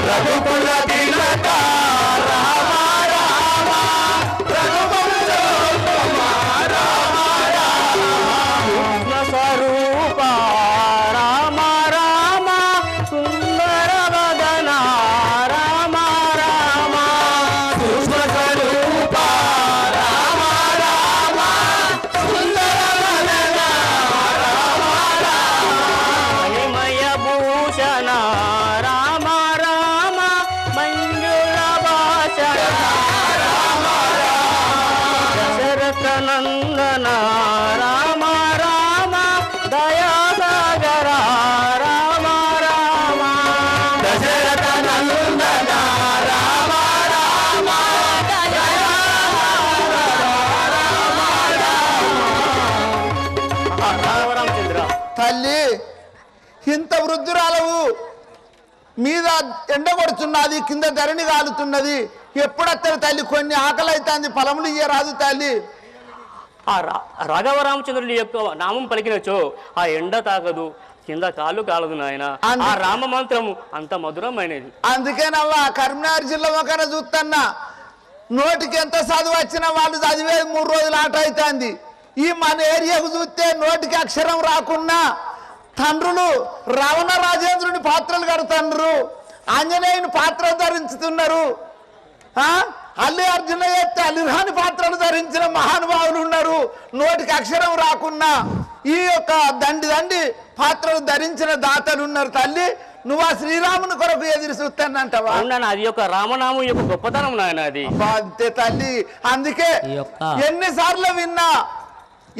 రఘుకుల తిలక రామ రామ రఘువంశోత్తమ రామ కృష్ణ స్వరూప రామ రామ సుందర వదన రామ రామ, కృష్ణ స్వరూప రామ రామ సుందర వదన రామ మణిమయ భూషణ రామ రామ మంజుల భాషణ దశరథ నందన రామ రామ దయా సాగర రామ రామ, దశరథ నందన రామ రామ రాఘవ రామచంద్ర, తల్లి, ఇంత వృద్ధురాలవు, మీద ఎండ కొడుతున్నది, కింద ధరణి కాలుతున్నది, ఎప్పుడత్తరు తల్లి? కొన్ని ఆకలి అవుతుంది, ఫలములు ఇయ్యరాదు తల్లి. రాఘవ రామచంద్రుని యొక్క నామం పలికినచో ఆ ఎండ తాకదు, కింద కాళ్ళు కాలదు నాయన. ఆ రామ మంత్రము అంత మధురమైనది. అందుకేనవ్వా కరీంనగర్ జిల్లా ఒకన చూస్తున్నా, నోటికి ఎంత చదువు వచ్చినా వాళ్ళు చదివేది 3 రోజులు ఆట అవుతుంది. ఈ మన ఏరియాకు చూస్తే నోటికి అక్షరం రాకున్నా తండ్రులు రావణ రాజేంద్రుని పాత్రలు కడుతున్నారు, ఆంజనేయుని పాత్రలు ధరించుతున్నారు, అల్లి అర్జున ఎత్తే అల్లిరాని పాత్రలు ధరించిన మహానుభావులు ఉన్నారు. నోటికి అక్షరం రాకున్నా ఈ యొక్క దండి పాత్రలు ధరించిన దాతలు ఉన్నారు. తల్లి, నువ్వు ఆ శ్రీరాముని కొరకు ఎదురు చూస్తానంటవా? అది యొక్క రామనామం యొక్క గొప్పతనం నాయన అది. అంతే తల్లి, అందుకే ఎన్నిసార్లు విన్నా,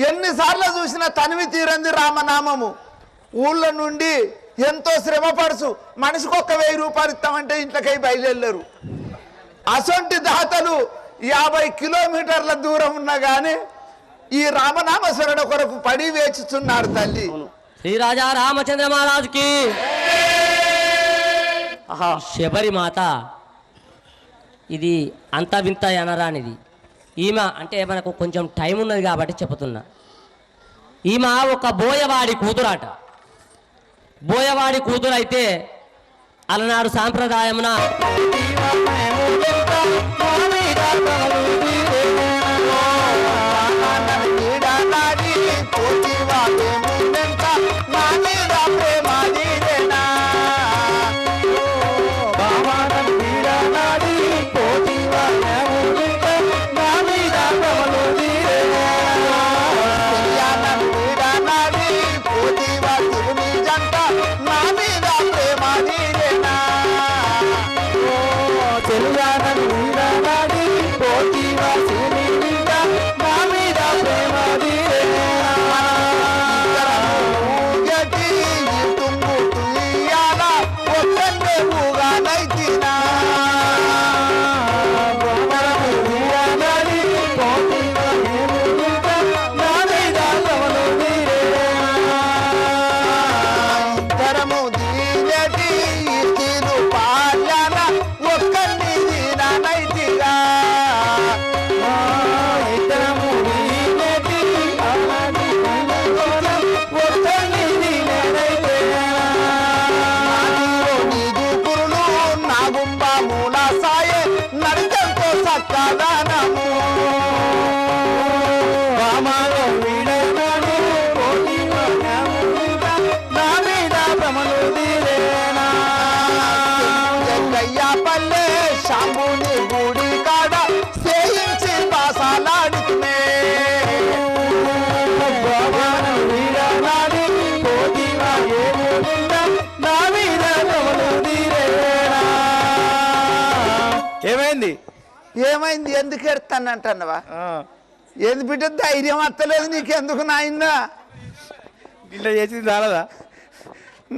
ఎన్నిసార్లు చూసినా తనివి తీరంది రామనామము. ఊళ్ళో నుండి ఎంతో శ్రమ పడుచు మనిషికి 1000 రూపాయలు ఇస్తామంటే ఇంట్లోకై బయలుదేరలేరు. అసొంటి దాతలు 50 కిలోమీటర్ల దూరం ఉన్నా గాని ఈ రామనామస్మరణ కొరకు పడి వేచుచున్నారు తల్లి. శ్రీరాజా రామచంద్ర మహారాజుకి శబరిమాత ఇది అంత వింత అనరానిది. ఈమె అంటే మనకు కొంచెం టైం ఉన్నది కాబట్టి చెప్తున్నా. ఈమె ఒక బోయవాడి కూతురాట. బోయవాడి కూతురు అయితే అలనాడు సాంప్రదాయమున వెలుగానను వీరనాడి పోతివా శివుని బిడ్డ నా మీద ప్రేమ తీరేనా గతి తుంగు తుయ్యాల ఒక్కటే ఊగానైతినా వీరనాడి పోతివా శివుని బిడ్డ నా మీద ప్రేమ తీరేనా తరము దీనటి ఇతిను పాలన ఒక్కని దీననైతిగా ఇతరము దీనటి పాలన ఒక్కని దీననైతిగా నీదు కురులు నాగుంబ మూల సాయే నడిచంతో సక్కదానము రామాలో వీడనాడు పోతివా నా మీద భ్రమలు తీరేనా జగ్గయ్య పల్లె శాంభుని గుడి కాడ సేయించి పాసాలాడుతునే వీరనాడి పోతివా నా మీద భ్రమలు తీరేనా ఏమైంది ఏమైంది ఎందుకు ఎడతానంటన్నవా ఏంది బిడ్డ ధైర్యం అత్తలేదు నీకెందుకు నాయనా ఇట్లా చేసింది చాలదా?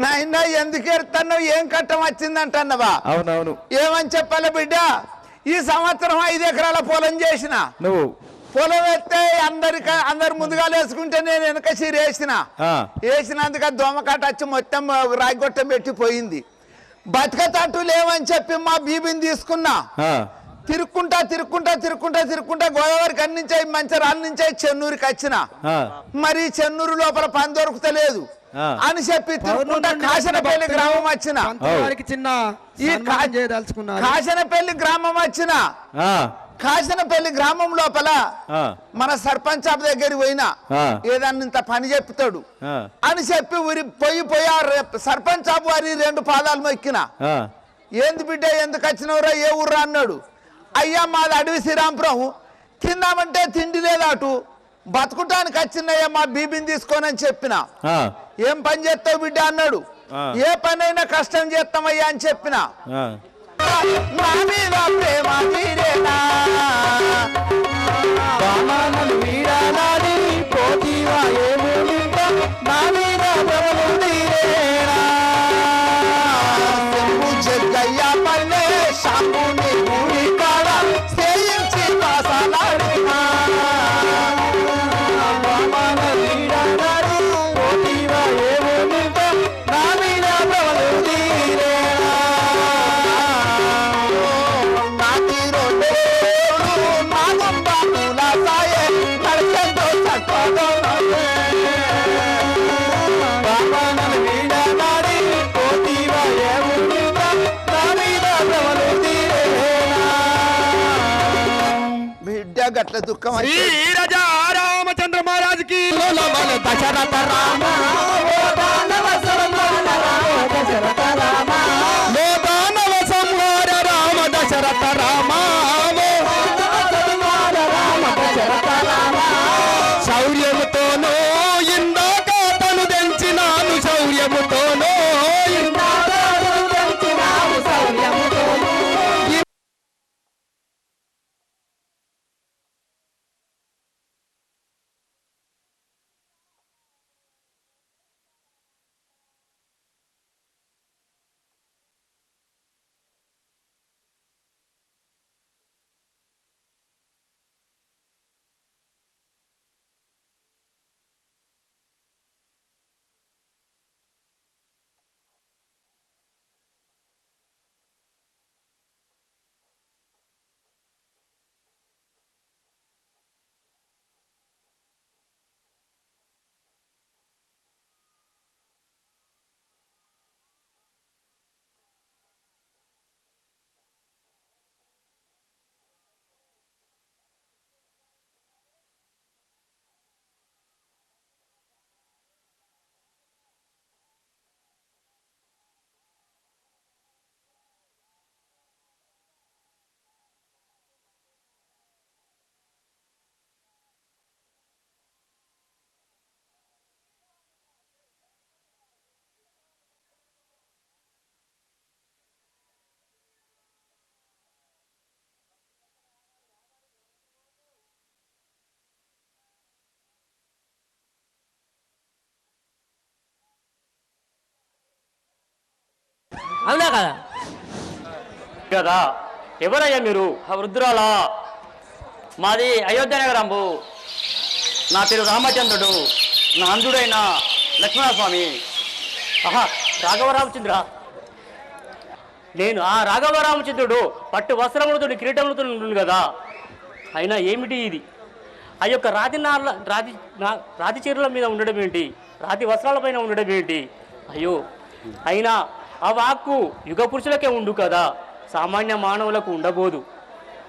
నాయన ఎందుకు ఎడతావు ఏం కట్టం వచ్చిందంటన్నవా అవునవును. ఏమని చెప్పాలి బిడ్డ ఈ సంవత్సరం 5 ఎకరాల పొలం చేసిన నువ్వు పొలం ఎత్తే అందరు ముందుగా వేసుకుంటే నేను వెనక సీరు వేసినందుకు దోమకాట వచ్చి మొత్తం రాయిగొట్టం పెట్టిపోయింది బతకతట్టు లేవని చెప్పి మా బీబీని తీసుకున్నా తిరుక్కుంటా గోదావరి కన్ని నుంచి మంచిరాల నుంచి చెన్నూరుకి వచ్చిన మరి చెన్నూరు లోపల పని దొరుకుతలేదు అని చెప్పి తిరుక్కుంటా కాశనపల్లి గ్రామం వచ్చిన ఈ కాశనపల్లి గ్రామం వచ్చిన కాశనపల్లి గ్రామం లోపల మన సర్పంచ్ సాబ్ దగ్గరికి పోయినా ఏదన్నా ఇంత పని చెప్తాడు అని చెప్పి పోయి సర్పంచ్ సాబ్ వారి 2 పాదాలు మొక్కిన ఏంది బిడ్డ ఎందుకు వచ్చినవరా ఏ ఊర్రా అన్నాడు అయ్యా మాది అడవి శ్రీరాంపురం తిందామంటే తిండి లేదు అటు బతుకుటానికి వచ్చిందయ్యా మా బీబీని తీసుకోనని చెప్పిన ఏం పని చేస్తావు బిడ్డ అన్నాడు ఏ పని అయినా కష్టం చేస్తామయ్యా అని చెప్పిన నా మీద ప్రేమ తీరేనా వీరనాడి పోతివా నా మీద భ్రమలు తీరేనా జగ్గయ్య పల్లె శాంభుని గుడి కాడ సేయించి పాసాలాడినా వీరనాడి పోతివా నా మీద భ్రమలు తీరేనా నా తీరోడు నా గొంబ పూల సాయే నడిచెంతో చక్కగా వీరనాడి పోతివా బిడ్డ గట్ల దుఃఖం రాజా రామచంద్ర మహారాజ్ కి దశరథ రామ దానవ సంహార రామ దశరథ రామ శౌర్యముతోనో ఇందాక తను తెంచినాను శౌర్యముతోనో అవునా కదా? కదా ఎవరయ్యా మీరు? ఆ వృద్ధురాలా? మాది అయోధ్య నగరంబు. నా పేరు రామచంద్రుడు. నా అంధుడైన లక్ష్మణస్వామి. ఆహా, రాఘవరామచంద్ర. నేను ఆ రాఘవరామచంద్రుడు పట్టు వస్త్రములతో కిరీటములతో ఉంటుంది కదా, అయినా ఏమిటి ఇది? ఆ యొక్క రాతి చీరల మీద ఉండడం ఏంటి? రాతి వస్త్రాలపైన ఉండడం ఏంటి? అయ్యో, అయినా ఆ వాక్కు యుగ పురుషులకే ఉండు కదా, సామాన్య మానవులకు ఉండబోదు.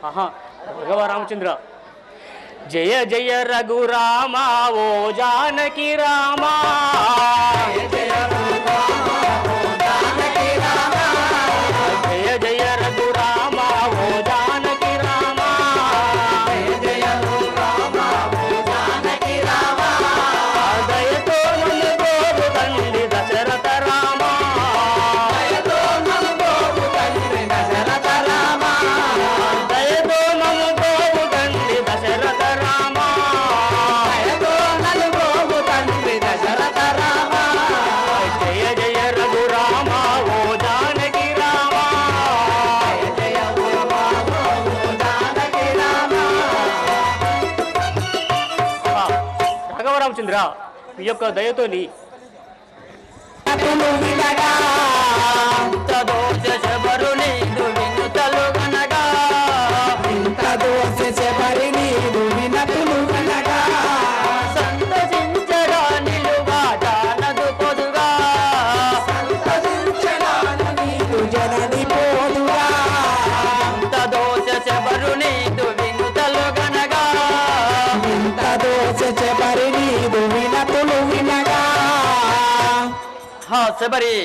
ఆహా, రాఘవరామచంద్ర. జయ జయ రఘురామ ఓ జానకి రామ, జయ జయ రఘురామ ఓ జానకి రామ, దయతో నన్ను గోరు తండ్రి దశరథ రామ, దయతో నన్ను గోరు తండ్రి దశరథ రామ, జయ జయ రఘురామ ఓ జానకి రామ, రాఘవరామచంద్ర, మీ యొక్క దయతోని శబరి,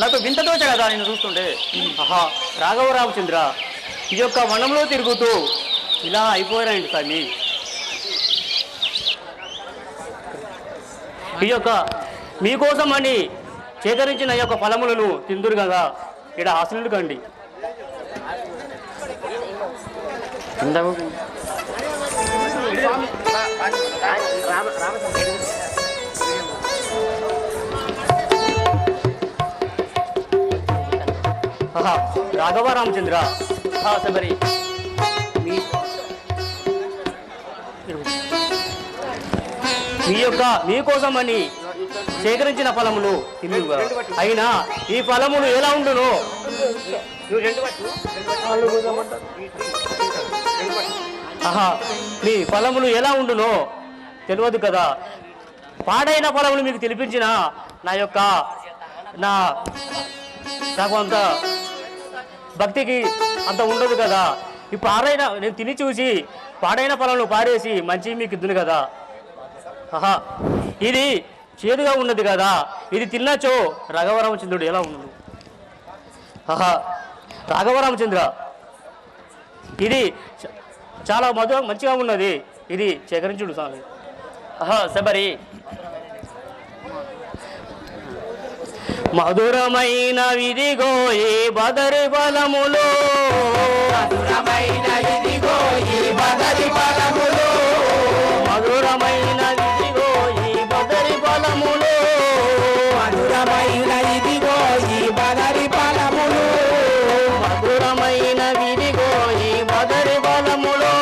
నాకు వింత దోచ కదా నేను చూస్తుంటే. ఆహా, రాఘవరామచంద్ర, ఈ యొక్క వనంలో తిరుగుతూ ఇలా అయిపోయారండి స్వామి. ఈ యొక్క మీకోసం అని సేకరించిన ఈ యొక్క ఫలములను తిందురు కదా, ఇక్కడ ఆశలు కండి. ఆహా, రాఘవరామచంద్ర, శబరి, మీకోసం అని సేకరించిన ఫలములు తిందురుగా, అయినా ఈ ఫలములు ఎలా ఉండును? ఆహా, మీ ఫలములు ఎలా ఉండునో తెలియదు కదా. పాడైన ఫలములు మీకు తెలిపించిన నాకు అంత భక్తికి అంత ఉండదు కదా. ఈ పాడైన నేను తిని చూసి పాడైన ఫలములు పారేసి మంచి మీకు ఇద్దును కదా. ఆహా, ఇది చేదుగా ఉన్నది కదా, ఇది తిన్నచో రాఘవరామచంద్రుడు ఎలా ఉండదు? ఆహా, రాఘవరామచంద్ర, ఇది చాలా మంచిగా ఉన్నది, ఇది సేకరించుడు స్వామి. శబరి, మధురమైన విదిగో ఈ బదరి ఫలములు, మధురమైన విదిగో ఈ బదరి ఫలములు, మధురమైన విదిగో ఈ బదరి ఫలములు, మధురమైన విదిగో ఈ బదరి ఫలములు, మధురమైన విదిగో ఈ బదరి ఫలములు,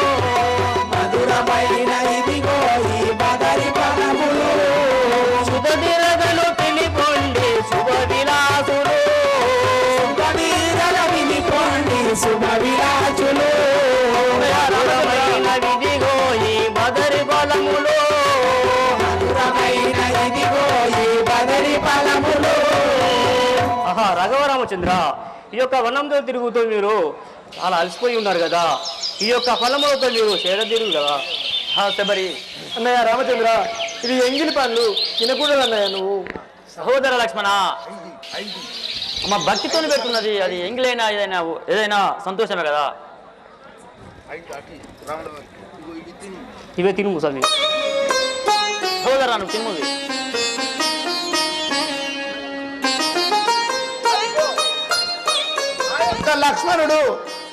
మధురమైన విదిగో ఈ బదరి ఫలములు, సుధదిరగలు పిలిపొండి శుభ విలాసులు, సుధదిరగలు పిలిపొండి శుభ విలాసులు, మధురమైన విదిగో ఈ బదరి ఫలములు, మధురమైన విదిగో ఈ బదరి ఫలములు. ఆహా, రాఘవరామచంద్ర, ఈ యొక్క వనంతో తిరుగుతూ మీరు చాలా అలసిపోయి ఉన్నారు కదా, ఈ యొక్క ఫలములతో మీరు చేరదీరు కదా. శబరి, అన్నయ్య రామచంద్ర, ఇది ఎంగిలి పనులు తినకూడదు అన్నయ్య నువ్వు. సహోదర లక్ష్మణ, మా భక్తితో పెడుతున్నది, అది ఎంగిలైనా ఏదైనా సంతోషమే కదా. ఇవే తిను స్వామి. సహోదరా, నువ్వు తిన్నది లక్ష్మణుడు,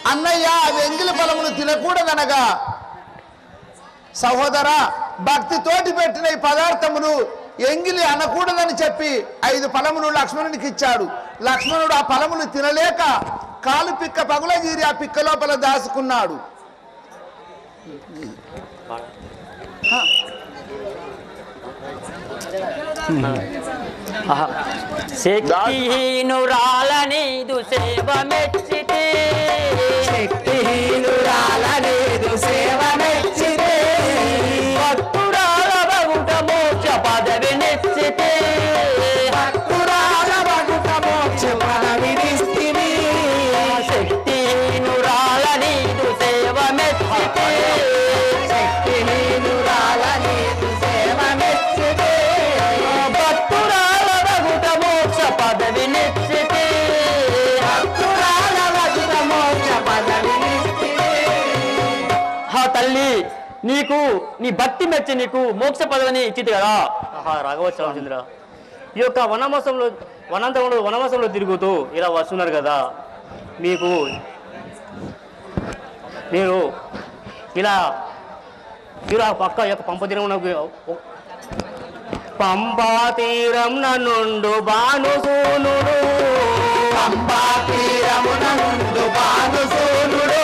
అన్నయ్య అవి ఎంగిలి ఫలములు తినకూడదనగా, సహోదర భక్తితోటి పెట్టిన ఈ పదార్థములు ఎంగిలి అనకూడదని చెప్పి 5 ఫలములు లక్ష్మణునికి ఇచ్చాడు. లక్ష్మణుడు ఆ ఫలములు తినలేక కాలు పిక్క పగులగీరి ఆ పిక్క లోపల దాచుకున్నాడు. శక్తిహీనురాలనీదు సేవ మెచ్చితే శక్తిహీనురాలనీదు సేవ మెచ్చితే భక్తురాల బగుట మోక్ష పదవి నెచ్చితే భక్తురాల బగుట మోక్ష పదవి నిస్తిని శక్తిహీనురాలనీదు సేవ మెచ్చితే శక్తిహీనురాలనీదు సేవ మెచ్చితే భక్తురాల బగుట మోక్ష పదవి నెచ్చితే భక్తురాల బగుట మోక్ష పదవి నిస్తిని. హా తల్లి, నీకు నీ భక్తి మెచ్చి నీకు మోక్ష పదవిని ఇచ్చింది కదా. రాఘవచ్చ రామచంద్ర, ఈ యొక్క వనవాసంలో తిరుగుతూ ఇలా వస్తున్నారు కదా, మీకు మీరు ఇలా పక్క యొక్క పంపా తీరం నుండు భానుసూనుడు పంపా తీరం నుండు భానుసూనుడు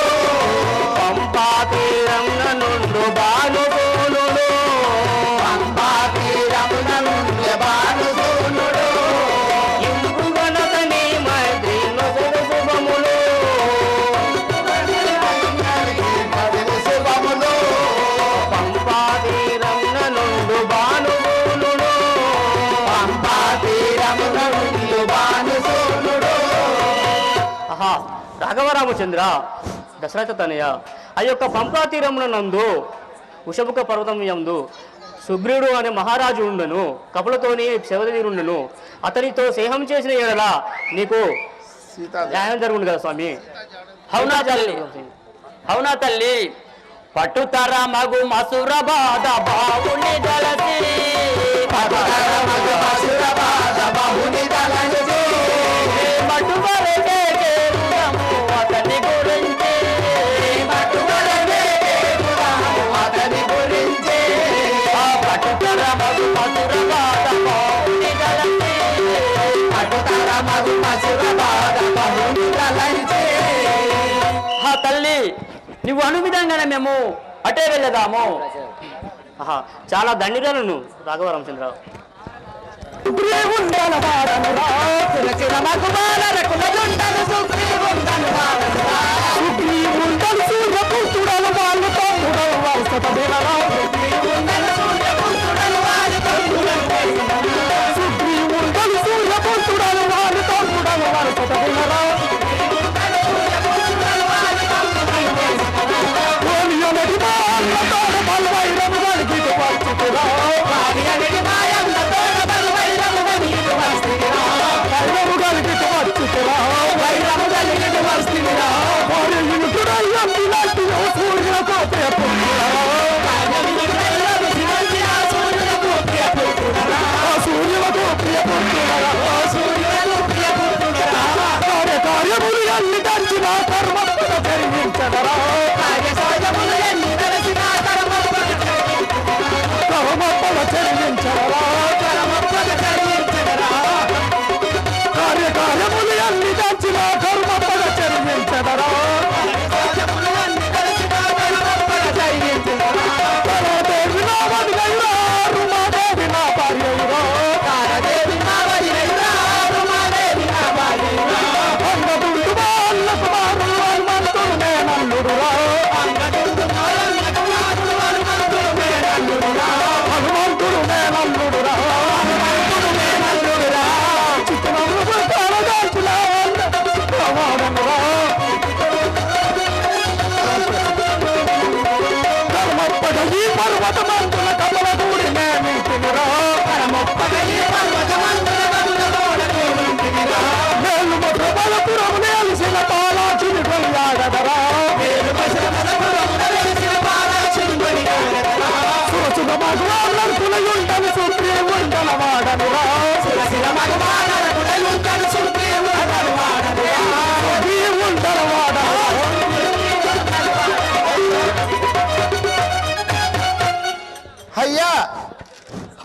పంపా తీరం నుండు భానుసూనుడు పంపా తీరం నుండు భానుసూనుడు ఇంపుగనతని మైత్రి నొసడు శుభములు శుభములు పంపా తీరం నుండు భానుసూనుడు పంపా తీరం నుండు భానుసూనుడు. ఆహా రాఘవరామచంద్ర, దశరథ తనయ, ఆ యొక్క పంపా తీరమున నందు ఉషముఖ పర్వతం యందు సుగ్రీవుడు అనే మహారాజు ఉండను, కపులతోని శివదీరుండను. అతనితో స్నేహం చేసిన ఎడల నీకు న్యాయం జరుగుండు కదా స్వామి. అవునా తల్లి, అవునా తల్లి, పట్టుతర మగు మసుర బాధ బావుని దళసి పట్టుతర మగు మసుర బాధ బావుని దళసి మటువరకే కేరుడము అతని గురించి మటువరకే కేరుడము అతని గురించి ఆ పట్టుతర మగు మసుర బాధ బావుని దళసి పట్టుతర మగు మసుర బాధ బావుని దళసి. ఆ తల్లి, నువ్వు అను విధంగానే మేము అటే వెళ్ళదాము. ఆహా చాలా దండిరాలను రాఘవరామచంద్ర.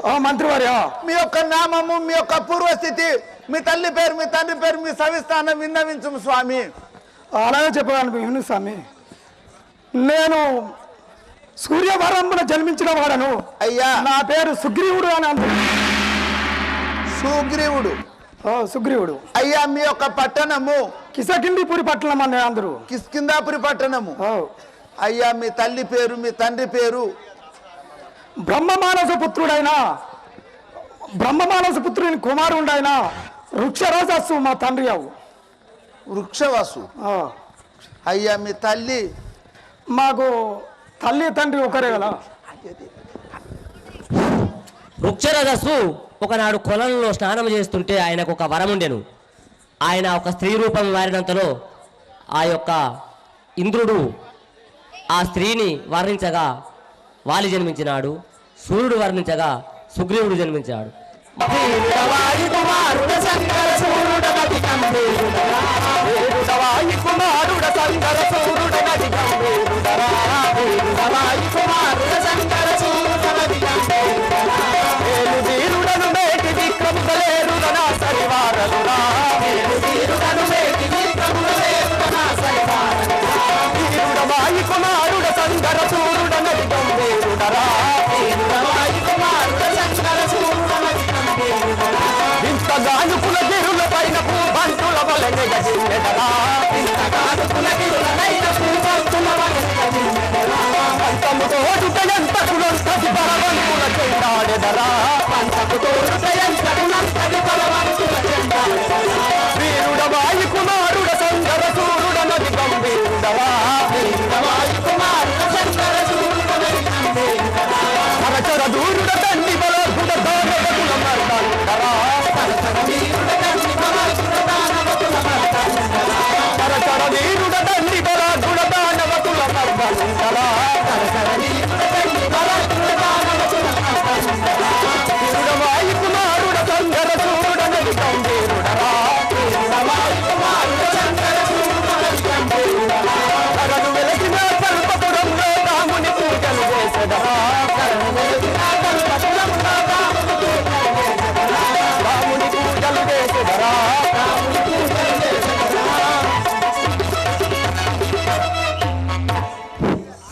మంత్రివారి మీ యొక్క నామము, మీ యొక్క పూర్వస్థితి, మీ తల్లి పేరు, మీ తండ్రి పేరు, మీ సవిస్థానం విన్నవించము స్వామి. అలాగే చెప్పాను స్వామి. నేను సూర్యవరంలో జన్మించిన వాడను. అయ్యా నా పేరు సుగ్రీవుడు అని అంటారు. సుగ్రీవుడు. సుగ్రీవుడు. అయ్యా మీ యొక్క పట్టణము కిసకిండిపురి పట్టణం అనే అందరూ. కిష్కిందాపురి పట్టణము. అయ్యా మీ తల్లి పేరు, మీ తండ్రి పేరు? బ్రహ్మమానస పుత్రుని కుమారుడైన వృక్షరాజస్సు మా తండ్రి అవు. వృక్షవాసు. అయ్యా మీ తల్లి? మాకు తల్లి తండ్రి ఒకరే కదా. వృక్షరథస్సు ఒకనాడు కొలంలో స్నానం చేస్తుంటే ఆయనకు ఒక వరం ఉండెను. ఆయన ఒక స్త్రీ రూపం మారినంతలో ఆ యొక్క ఇంద్రుడు ఆ స్త్రీని వర్ణించగా వాలి జన్మించినాడు. సూర్యుడు వర్ణించగా సుగ్రీవుడు జన్మించాడు.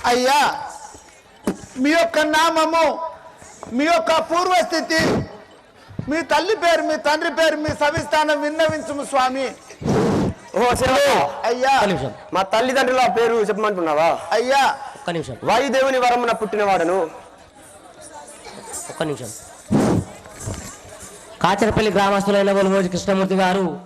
అయ్యా మీ యొక్క నామము, మీ యొక్క పూర్వస్థితి, మీ తల్లి పేరు, మీ తండ్రి పేరు, మీ సవిస్థానం విన్నవించుము స్వామి. అయ్యా మా తల్లిదండ్రుల పేరు చెప్పమంటున్నావా? అయ్యా ఒక్క నిమిషం. వాయుదేవుని వరమున పుట్టినవాడను. ఒక్క నిమిషం. కాచరపల్లి గ్రామస్తులైన బొలుమోజు కృష్ణమూర్తి గారు